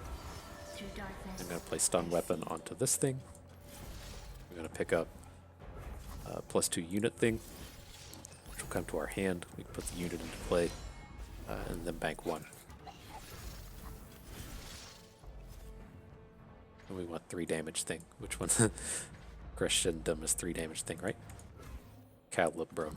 Speaker 5: Through darkness.
Speaker 1: I'm going to play Stun Weapon onto this thing. I'm going to pick up +2 unit thing, which will come to our hand. We can put the unit into play, and then bank 1. And we want 3 damage thing. Which one? Crescendum is 3 damage thing, right? Calibrum.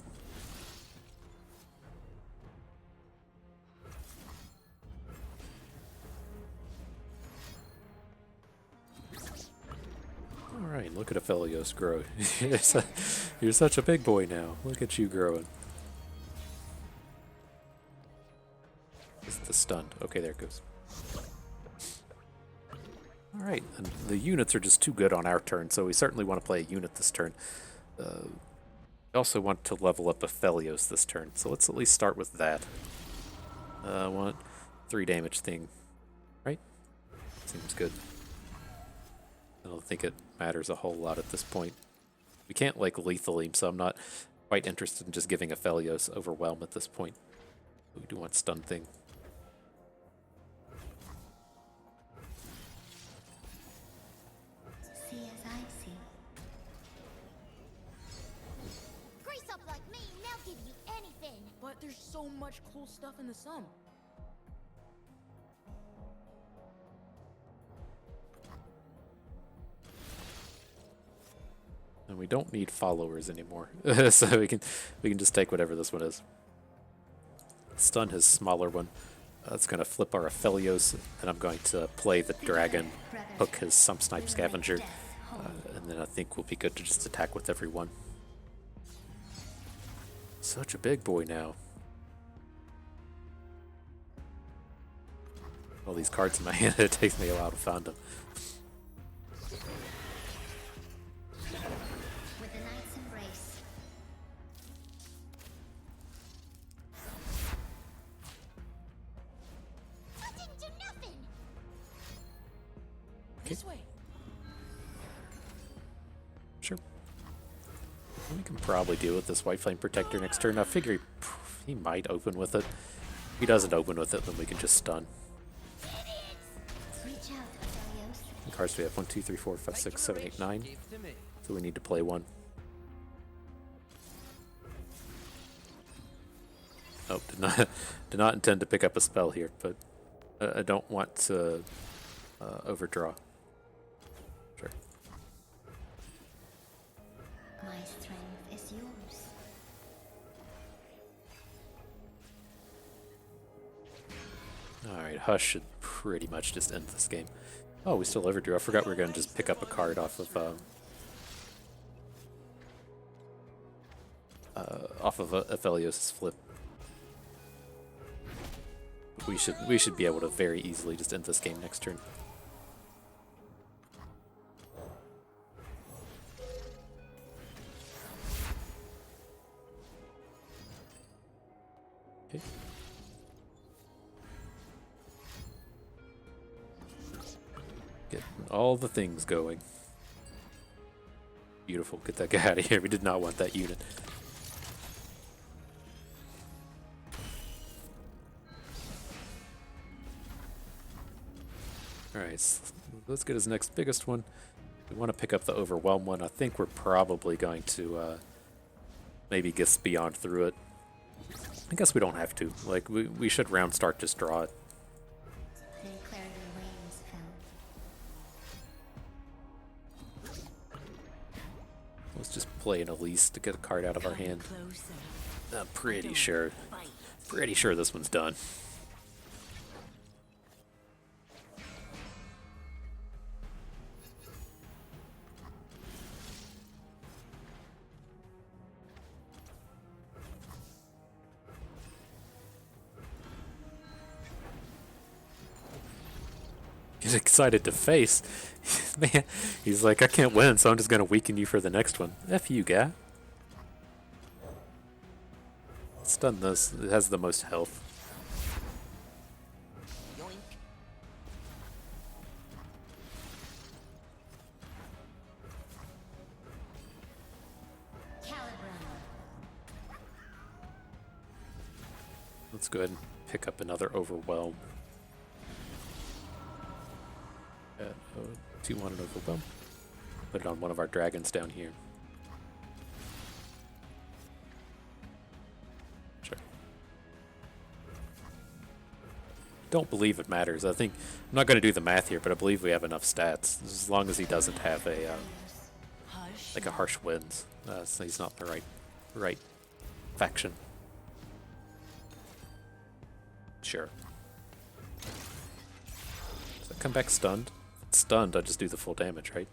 Speaker 1: Alright, look at Aphelios grow. You're such a big boy now. Look at you growing. It's the stunned. Okay, there it goes. Alright, and the units are just too good on our turn, so we certainly want to play a unit this turn. We also want to level up Aphelios this turn, so let's at least start with that. I want 3 damage thing, right? Seems good. I don't think it matters a whole lot at this point. We can't like lethal him, so I'm not quite interested in just giving Aphelios Overwhelm at this point. We do want Stun thing.
Speaker 5: See as I see.
Speaker 2: Grease up like me, and they'll give you anything.
Speaker 7: But there's so much cool stuff in the sun.
Speaker 1: And we don't need followers anymore, so we can just take whatever this one is. Stun his smaller one. It's going to flip our Aphelios, and I'm going to play the dragon, hook his Sump Snipe Scavenger, and then I think we'll be good to just attack with everyone. Such a big boy now. All these cards in my hand, it takes me a while to find them.
Speaker 5: With the Knight's Embrace.
Speaker 2: I didn't do nothing.
Speaker 7: This way.
Speaker 1: Sure. We can probably deal with this White Flame Protector next turn. I figure he might open with it. If he doesn't open with it, then we can just stun.
Speaker 5: Reach out, Aphelios.
Speaker 1: many cards do we have? 1, 2, 3, 4, 5, 6, 7, 8, 9.
Speaker 6: Give to me.
Speaker 1: So we need to play one. Oh, did not intend to pick up a spell here, but I don't want to overdraw. Sure.
Speaker 5: My strength is yours.
Speaker 1: Alright, Hush should pretty much just end this game. Oh, we still overdrew. I forgot we were going to just pick up a card off of Aphelios' flip. We should be able to very easily just end this game next turn. Okay. Get all the things going. Beautiful. Get that guy out of here. We did not want that unit. Alright, so let's get his next biggest one. We want to pick up the Overwhelm one. I think we're probably going to maybe guess Beyond through it. I guess we don't have to. Like, we should round start just draw it.
Speaker 5: Declare the rains fell.
Speaker 1: Let's just play an Elise to get a card out of our hand. I'm pretty sure this one's done. He's excited to face. Man, he's like, I can't win, so I'm just going to weaken you for the next one. F you, guy. Stun this. It has the most health.
Speaker 6: Yoink.
Speaker 1: Let's go ahead and pick up another Overwhelm. 2-1 and Overwhelm. Put it on one of our dragons down here. Sure. Don't believe it matters. I think I'm not going to do the math here, but I believe we have enough stats as long as he doesn't have a like a harsh winds. So he's not the right faction. Sure. So come back stunned. Stunned, I just do the full damage, right?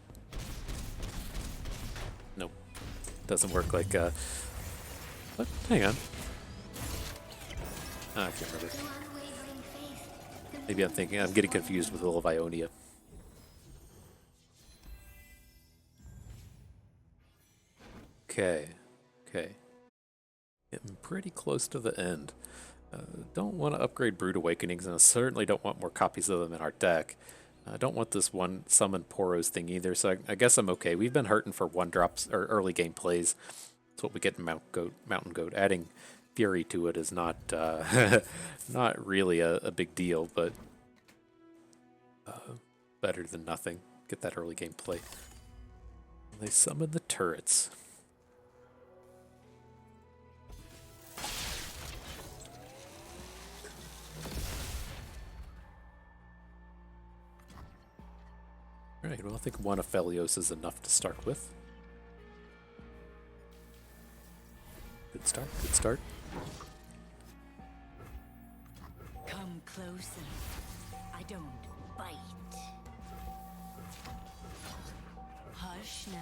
Speaker 1: Nope. Doesn't work like, what? Hang on. I can't remember. Maybe I'm getting confused with Will of Ionia. Okay. Getting pretty close to the end. Don't want to upgrade Brood Awakenings, and I certainly don't want more copies of them in our deck. I don't want this one summon Poros thing either, so I guess I'm okay. We've been hurting for 1-drops or early game plays. That's what we get in Mountain Goat. Adding Fury to it is not not really a big deal, but better than nothing. Get that early game play. And they summon the turrets. Alright, well I think one Aphelios is enough to start with. Good start.
Speaker 2: Come closer. I don't bite. Hush now.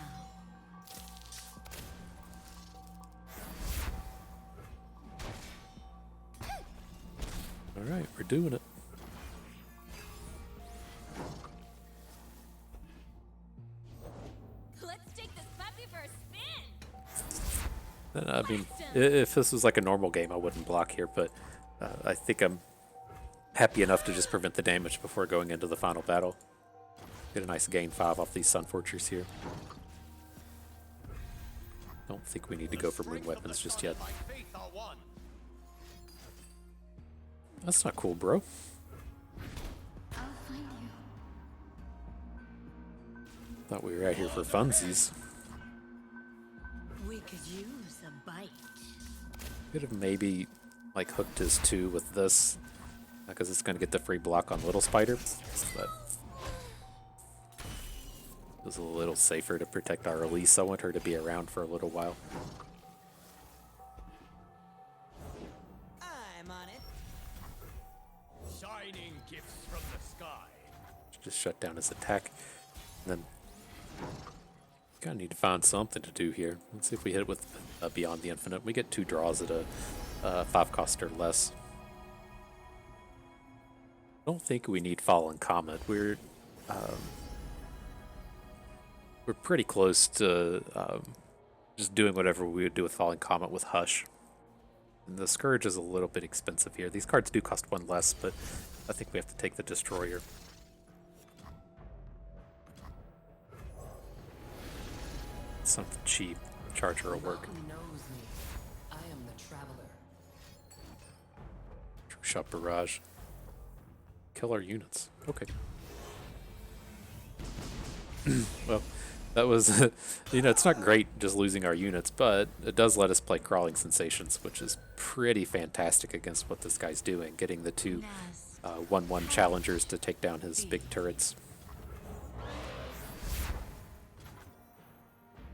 Speaker 1: Alright, we're doing it.
Speaker 2: Let's take this puppy for a spin.
Speaker 1: I mean, if this was like a normal game, I wouldn't block here, but I think I'm happy enough to just prevent the damage before going into the final battle. Get a nice gain 5 off these Sun Fortress here. Don't think we need to go for moon weapons just yet.
Speaker 4: My faith are one.
Speaker 1: That's not cool, bro.
Speaker 5: I'll find you.
Speaker 1: Thought we were out here for funsies.
Speaker 5: We could use a bite.
Speaker 1: Could have maybe like hooked his 2 with this, because it's going to get the free block on Little Spider, but it was a little safer to protect our Elise. I want her to be around for a little while.
Speaker 6: I'm on it.
Speaker 4: Shining gifts from the sky.
Speaker 1: Just shut down his attack. And then kind of need to find something to do here. Let's see if we hit it with Beyond the Infinite. We get 2 draws at a 5 cost or less. I don't think we need Fallen Comet. We're pretty close to just doing whatever we would do with Fallen Comet with Hush. And the Scourge is a little bit expensive here. These cards do cost 1 less, but I think we have to take the Destroyer. Something cheap. Charger will work.
Speaker 8: Knows me. I am the traveler.
Speaker 1: True Shot Barrage. Kill our units. Okay. Well, that was, it's not great just losing our units, but it does let us play Crawling Sensations, which is pretty fantastic against what this guy's doing, getting the 2 1/1 challengers to take down his big turrets.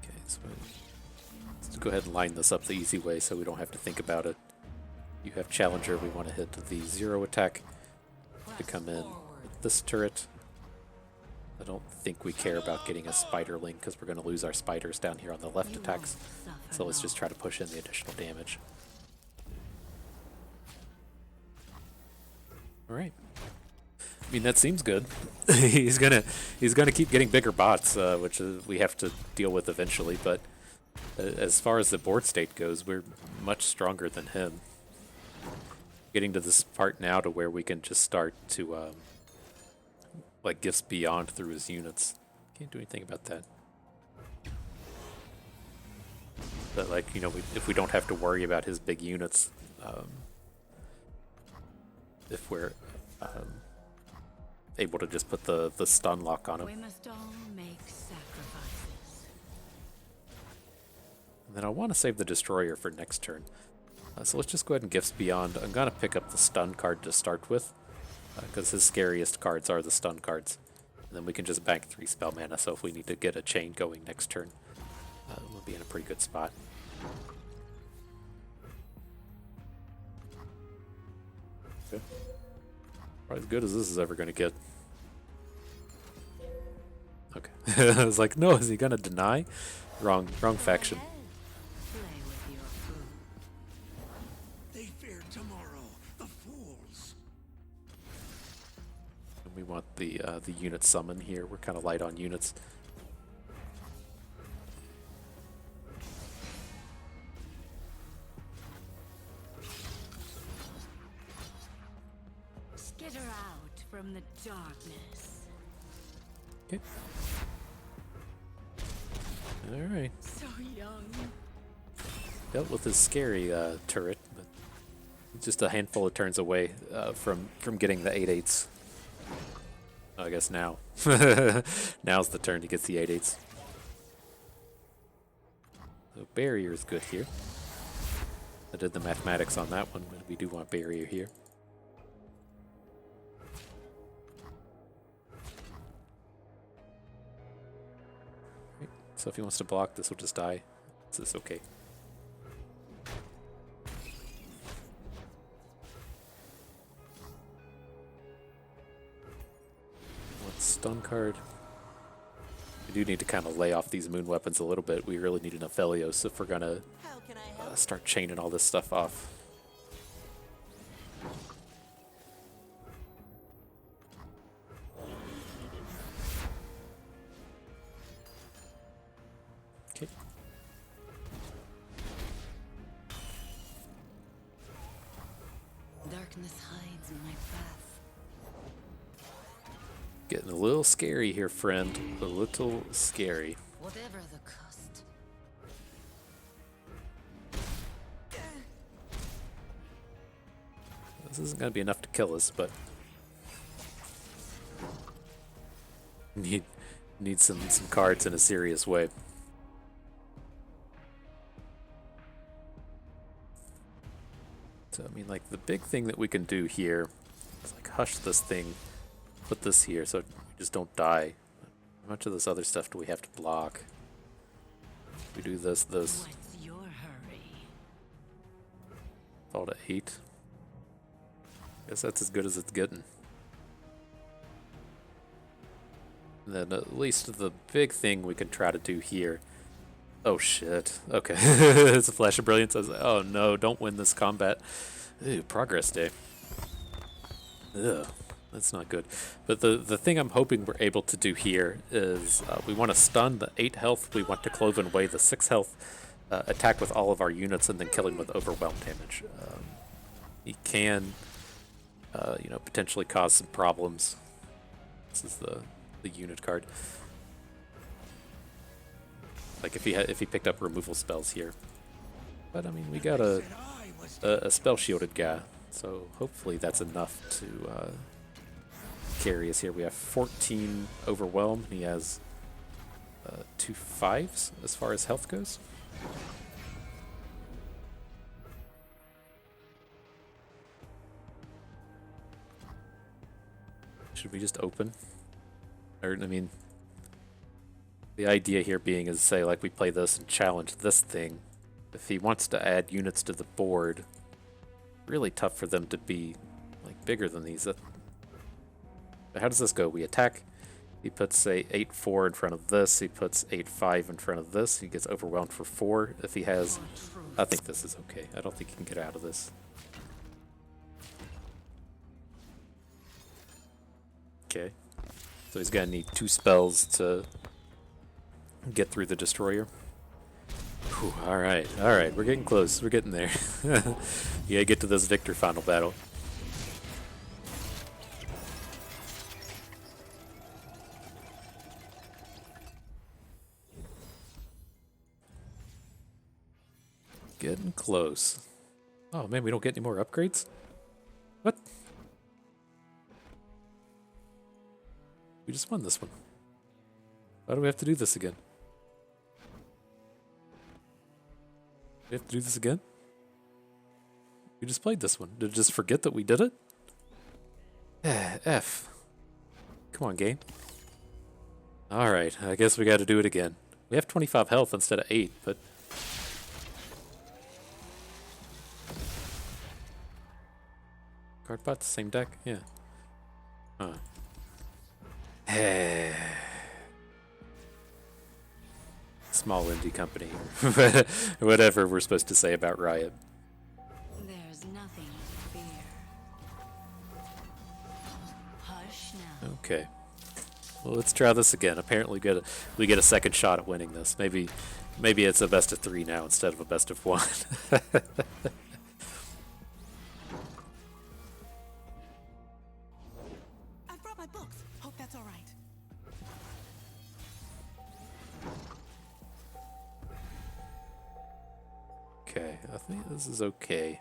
Speaker 1: Okay, so let's go ahead and line this up the easy way so we don't have to think about it. You have Challenger, we want to hit the 0 attack to come in with this turret. I don't think we care about getting a Spiderling because we're going to lose our spiders down here on the left attacks. So let's just try to push in the additional damage. All right. I mean, that seems good. he's gonna keep getting bigger bots, which we have to deal with eventually. But as far as the board state goes, we're much stronger than him. Getting to this part now to where we can just start to like Gifts Beyond through his units. Can't do anything about that. But like, if we don't have to worry about his big units, if we're able to just put the stun lock on him.
Speaker 5: We must all make sacrifices.
Speaker 1: And then I want to save the Destroyer for next turn. So let's just go ahead and Gifts Beyond. I'm going to pick up the stun card to start with, because his scariest cards are the stun cards. And then we can just bank 3 spell mana, so if we need to get a chain going next turn, we'll be in a pretty good spot. Okay. Probably as good as this is ever going to get. Okay. I was like, no, is he going to deny? Wrong faction.
Speaker 5: Play with your food.
Speaker 3: They fear tomorrow, the fools.
Speaker 1: And we want the unit summon here. We're kind of light on units.
Speaker 5: Skitter out from the darkness.
Speaker 1: Okay. Alright.
Speaker 5: So young.
Speaker 1: Dealt with his scary turret, but just a handful of turns away from getting the 8/8s. I guess now. Now's the turn to get the 8/8s. So barrier is good here. I did the mathematics on that one, but we do want barrier here. Right. So if he wants to block, this will just die. Is this okay? Stun card. We do need to kind of lay off these moon weapons a little bit. We really need an Aphelios if we're gonna
Speaker 6: How can I help?
Speaker 1: start chaining all this stuff off. Okay.
Speaker 5: Darkness hides in my path.
Speaker 1: Getting a little scary here, friend. A little scary.
Speaker 5: Whatever the cost.
Speaker 1: This isn't going to be enough to kill us, but need Need some cards in a serious way. So I mean, like the big thing that we can do here is like hush this thing, put this here so we just don't die. How much of this other stuff do we have to block? We do this.
Speaker 5: What's your hurry?
Speaker 1: Fall to 8. Guess that's as good as it's getting. And then at least the big thing we can try to do here. Oh shit. Okay. It's a flash of brilliance. I was like, oh no, don't win this combat. Ooh, progress day. Ugh, that's not good. But the thing I'm hoping we're able to do here is we want to stun the 8 health. We want to Cloven Way the 6 health. Attack with all of our units and then kill him with overwhelm damage. He can, you know, potentially cause some problems. This is the unit card. Like if he picked up removal spells here. But I mean, we got a spell shielded guy, so hopefully that's enough to carry us here. We have 14 overwhelm. He has 2 5s as far as health goes. Should we just open? Or, I mean, the idea here being is, say, like we play this and challenge this thing. If he wants to add units to the board, really tough for them to be like bigger than these. How does this go? We attack. He puts, say, 8-4 in front of this. He puts 8-5 in front of this. He gets overwhelmed for 4. If he has, I think this is okay. I don't think he can get out of this. Okay. So he's gonna need 2 spells to get through the destroyer. Whew, all right, we're getting close. We're getting there. You gotta get to this victor final battle. Getting close. Oh man, we don't get any more upgrades? What? We just won this one. Why do we have to do this again? We have to do this again? We just played this one. Did it just forget that we did it? F. Come on, game. Alright, I guess we gotta do it again. We have 25 health instead of 8, but... Card bot, the same deck? Yeah. Huh. Small indie company, whatever we're supposed to say about Riot.
Speaker 5: There's nothing to fear. Hush now.
Speaker 1: Okay. Well, let's try this again. Apparently, we get a second shot at winning this. Maybe it's a best of 3 now instead of a best of 1.
Speaker 6: I brought my books. Hope that's all right.
Speaker 1: Okay, I think this is okay.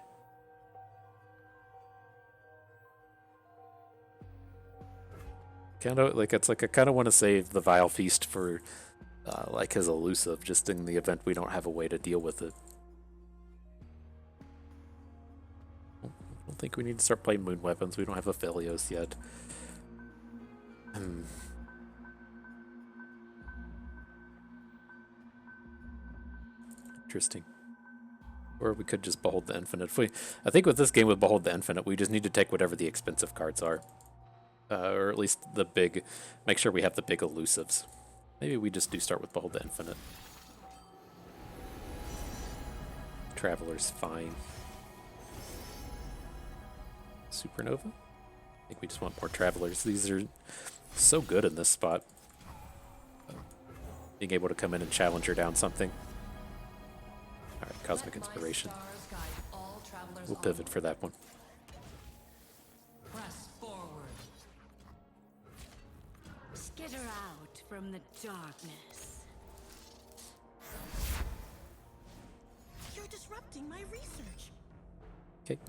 Speaker 1: Kind of like I kind of want to save the Vile Feast for like his elusive, just in the event we don't have a way to deal with it. I don't think we need to start playing moon weapons. We don't have Aphelios yet. Interesting. Or we could just Behold the Infinite. I think with this game with Behold the Infinite, we just need to take whatever the expensive cards are. Or at least the big... Make sure we have the big elusives. Maybe we just do start with Behold the Infinite. Traveler's fine. Supernova? I think we just want more Travelers. These are so good in this spot. Being able to come in and challenge her down something. Alright, Cosmic Inspiration. We'll pivot for that one.
Speaker 8: Press forward.
Speaker 5: Skitter out from the darkness.
Speaker 6: You're disrupting my research.
Speaker 1: Okay.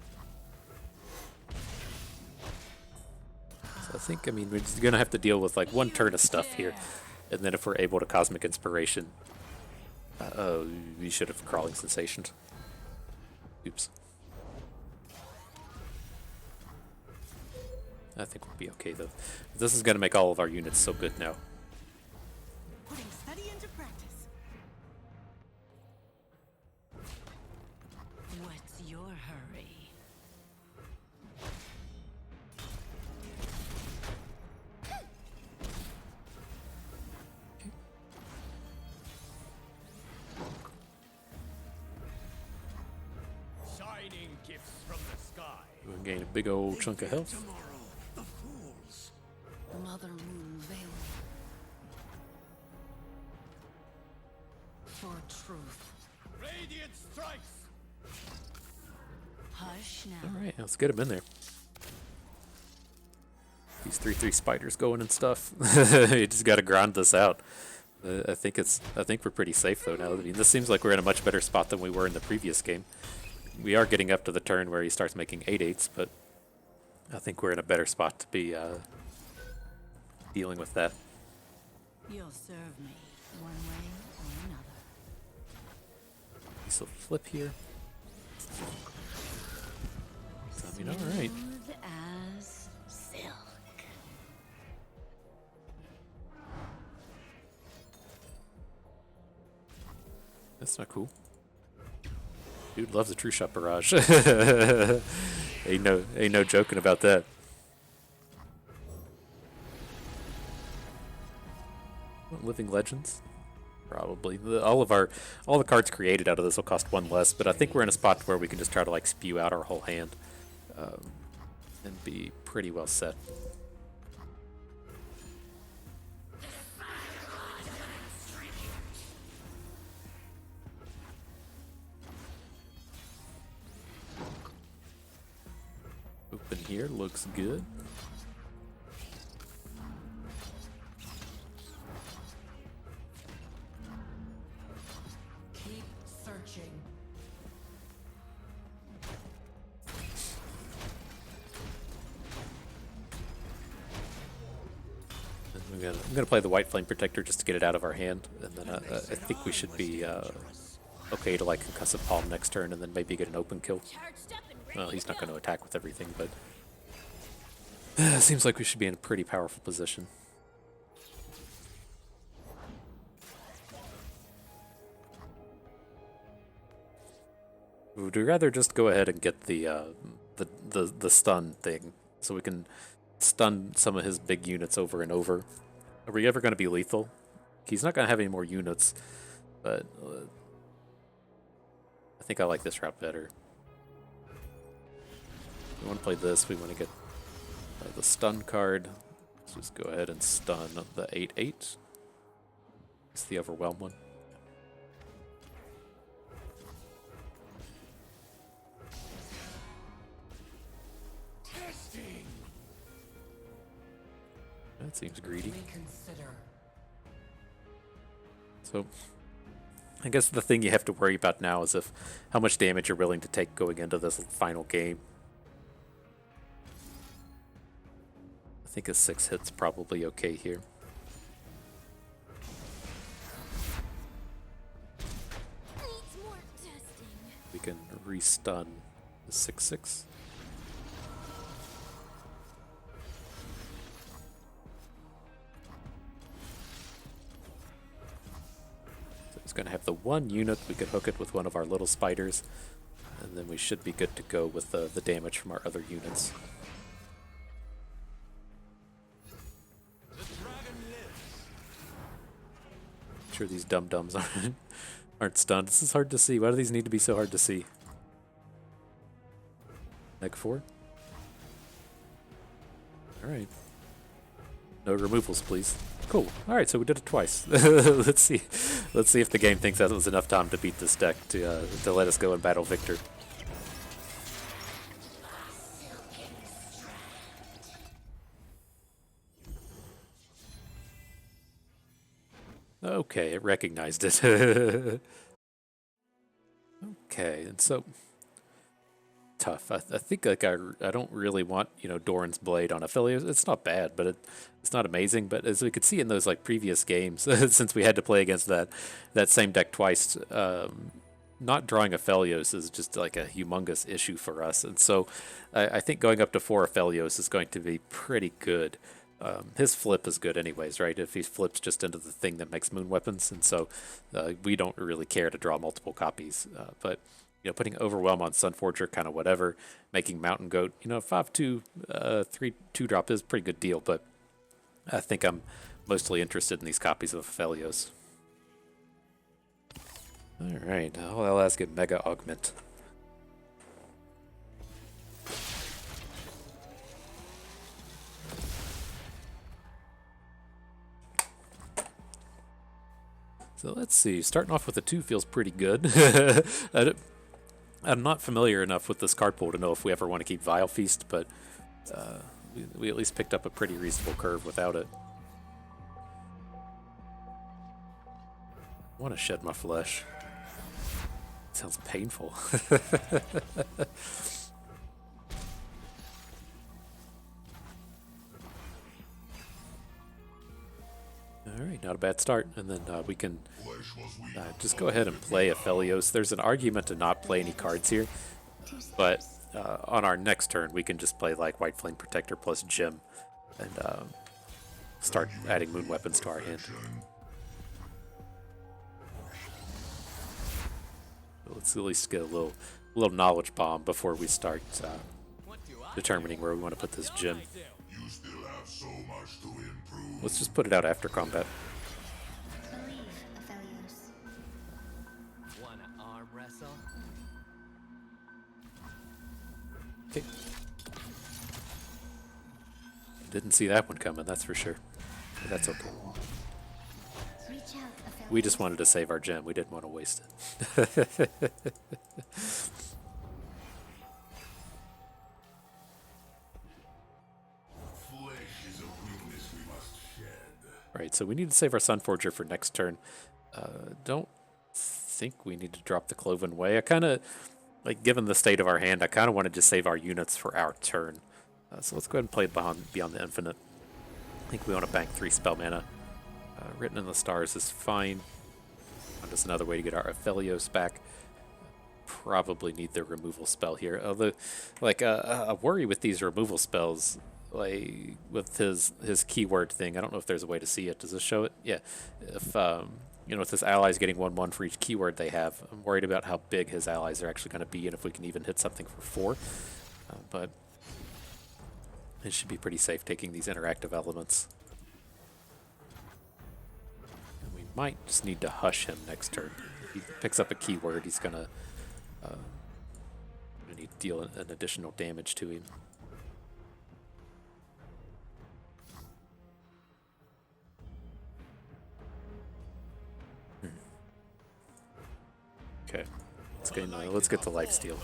Speaker 1: So I think, I mean, we're just gonna have to deal with like one turn of stuff here. And then if we're able to Cosmic Inspiration, we should have Crawling Sensation. Oops. I think we'll be okay though. This is going to make all of our units so good now.
Speaker 6: Putting study into practice.
Speaker 5: What's your hurry?
Speaker 4: Shining gifts from the sky.
Speaker 1: We'll gain a big old chunk of health.
Speaker 3: The fools.
Speaker 5: Mother Moon veiling. For truth.
Speaker 4: Radiant strikes.
Speaker 5: Hush now.
Speaker 1: Alright, let's get him in there. These 3/3 spiders going and stuff. You just gotta grind this out. I think we're pretty safe though now. I mean, this seems like we're in a much better spot than we were in the previous game. We are getting up to the turn where he starts making 8/8s, but I think we're in a better spot to be dealing with that.
Speaker 5: You'll serve me one way or another.
Speaker 1: So flip here. I mean, alright.
Speaker 5: Smooth as silk.
Speaker 1: That's not cool. Dude loves a true shot barrage. ain't no joking about that. What, Living Legends? Probably. All the cards created out of this will cost one less, but I think we're in a spot where we can just try to like spew out our whole hand and be pretty well set. Open here looks good.
Speaker 8: Keep searching.
Speaker 1: I'm gonna play the White Flame Protector just to get it out of our hand, and then I think we should be okay to like Concussive Palm next turn, and then maybe get an open kill.
Speaker 2: Charged up and ready
Speaker 1: Well, he's
Speaker 2: to
Speaker 1: not
Speaker 2: go.
Speaker 1: going to attack with everything, but seems like we should be in a pretty powerful position. Would we rather just go ahead and get the stun thing, so we can stun some of his big units over and over? Are we ever going to be lethal? He's not going to have any more units, but I think I like this route better. We want to play this. We want to get the stun card. Let's just go ahead and stun the 8/8. It's the overwhelm one.
Speaker 3: Testing.
Speaker 1: That seems greedy.
Speaker 8: Reconsider.
Speaker 1: So, I guess the thing you have to worry about now is how much damage you're willing to take going into this final game. I think a 6 hit's probably okay here.
Speaker 2: Needs more testing.
Speaker 1: We can re-stun the 6/6. So he's going to have the one unit. We could hook it with one of our little spiders, and then we should be good to go with the damage from our other units. Sure, these dum-dums aren't stunned. This is hard to see. Why do these need to be so hard to see? Neg 4? Alright. No removals, please. Cool. Alright, so we did it twice. Let's see if the game thinks that was enough time to beat this deck to let us go and battle Victor. Okay, it recognized it. Okay, and so tough. I think like I don't really want, you know, Doran's Blade on Aphelios. It's not bad, but it's not amazing. But as we could see in those like previous games, since we had to play against that same deck twice, not drawing Aphelios is just like a humongous issue for us. And so I think going up to 4 Aphelios is going to be pretty good. His flip is good anyways, right? If he flips just into the thing that makes moon weapons, and so we don't really care to draw multiple copies. But you know, putting Overwhelm on Sunforger, kind of whatever, making Mountain Goat, you know, 5/2, 3/2 is a pretty good deal, but I think I'm mostly interested in these copies of Aphelios. Alright, I'll ask it Mega Augment. So let's see, starting off with a 2 feels pretty good. I'm not familiar enough with this card pool to know if we ever want to keep Vile Feast, but we at least picked up a pretty reasonable curve without it. I want to shed my flesh. Sounds painful. Alright, not a bad start. And then we can just go ahead and play Aphelios. There's an argument to not play any cards here, but on our next turn we can just play like White Flame Protector plus Gem and start adding moon weapons to our hand. Let's at least get a little knowledge bomb before we start determining where we want to put this gem.
Speaker 3: You still have so much to improve.
Speaker 1: Let's just put it out after combat.
Speaker 9: Believe, Aphelios.
Speaker 8: Wanna arm wrestle?
Speaker 1: Okay. Didn't see that one coming, that's for sure. But that's okay.
Speaker 9: Reach out, Aphelios.
Speaker 1: We just wanted to save our gem. We didn't want to waste it. Right, so we need to save our Sunforger for next turn. Don't think we need to drop the Cloven Way. I kind of, like, given the state of our hand, I kind of wanted to save our units for our turn. So let's go ahead and play Beyond the Infinite. I think we want to bank 3 spell mana. Written in the Stars is fine. Just another way to get our Aphelios back. Probably need the removal spell here. Although, like, a worry with these removal spells, like with his keyword thing, I don't know if there's a way to see it. Does this show it? Yeah. If you know, with his allies getting 1/1 for each keyword they have, I'm worried about how big his allies are actually going to be and if we can even hit something for 4. But it should be pretty safe taking these interactive elements. And we might just need to hush him next turn. If he picks up a keyword, he's going to need to deal an additional damage to him. Okay, let's get the lifesteal.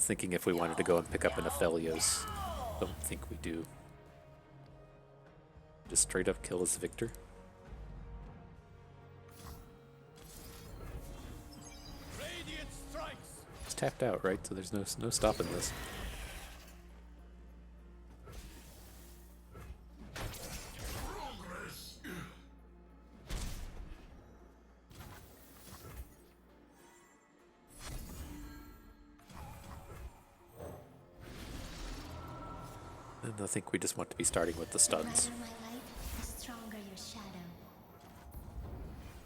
Speaker 1: Thinking if we wanted to go and pick up an Aphelios. Don't think we do. Just straight up kill his Victor.
Speaker 4: Radiant strikes.
Speaker 1: It's tapped out, right? So there's no stopping this. And I think we just want to be starting with the stuns.
Speaker 9: The brighter my light, the stronger your shadow.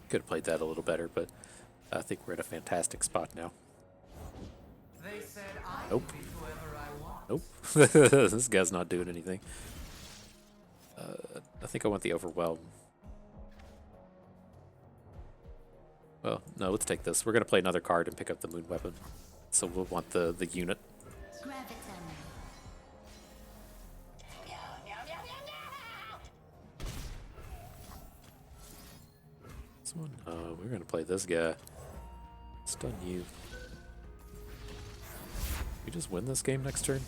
Speaker 1: Could have played that a little better, but I think we're at a fantastic spot now.
Speaker 10: They said I
Speaker 1: Nope.
Speaker 10: can be whoever I want.
Speaker 1: Nope. This guy's not doing anything. I think I want the Overwhelm. Well, no, let's take this. We're going to play another card and pick up the Moon Weapon. So we'll want the unit.
Speaker 9: Graviton.
Speaker 1: This one, we're going to play this guy. Stun you. We just win this game next turn?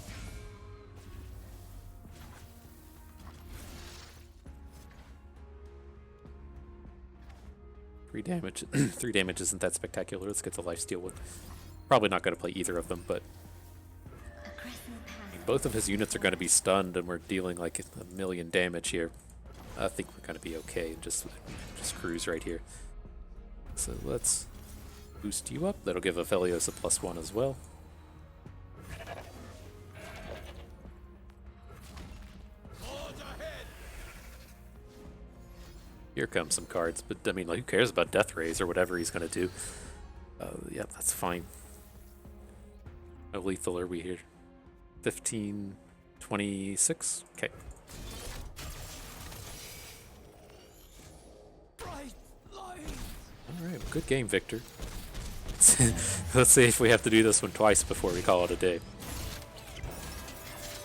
Speaker 1: Three damage. 3 damage isn't that spectacular. Let's get the lifesteal one. Probably not going to play either of them, but both of his units are going to be stunned, and we're dealing like 1,000,000 damage here. I think we're going to be okay and just cruise right here. So let's boost you up. That'll give Aphelios a +1 as well. Here comes some cards, but I mean, like, who cares about Death Rays or whatever he's going to do? Yeah, that's fine. How lethal are we here? 15, 26? Okay. Alright, good game, Victor. Let's see if we have to do this one twice before we call it a day.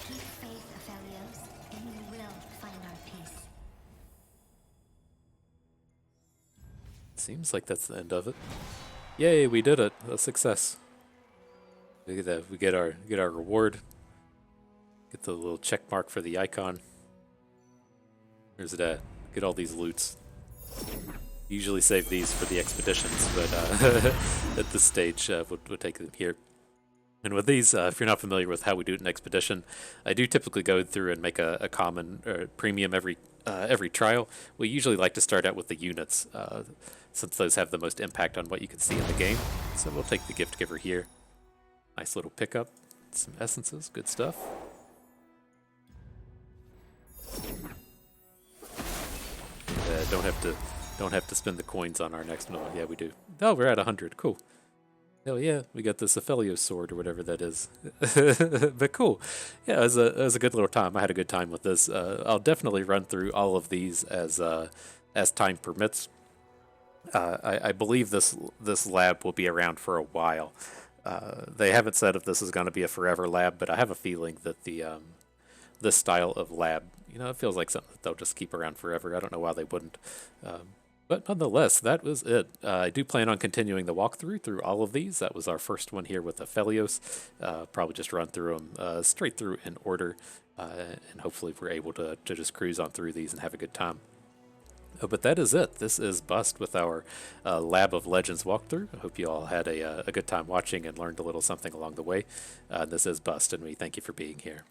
Speaker 9: Keep faith, Aphelios, and we will find our peace.
Speaker 1: Seems like that's the end of it. Yay, we did it. A success. Look at that. We get our reward. Get the little check mark for the icon. Where's it at? Get all these loots. Usually save these for the expeditions, but at this stage, we'll take them here. And with these, if you're not familiar with how we do it in Expedition, I do typically go through and make a common or premium every trial. We usually like to start out with the units, since those have the most impact on what you can see in the game. So we'll take the Gift Giver here. Nice little pickup. Some essences, good stuff. Don't have to spend the coins on our next one. Yeah, we do. Oh, we're at 100. Cool. Hell yeah, we got this Aphelios sword or whatever that is. But cool. Yeah, it was a good little time. I had a good time with this. I'll definitely run through all of these as time permits. I believe this lab will be around for a while. They haven't said if this is going to be a forever lab, but I have a feeling that this style of lab, it feels like something that they'll just keep around forever. I don't know why they wouldn't. But nonetheless, that was it. I do plan on continuing the walkthrough through all of these. That was our first one here with Aphelios. Probably just run through them straight through in order, and hopefully we're able to just cruise on through these and have a good time. But that is it. This is Bust with our Lab of Legends walkthrough. I hope you all had a good time watching and learned a little something along the way. This is Bust, and we thank you for being here.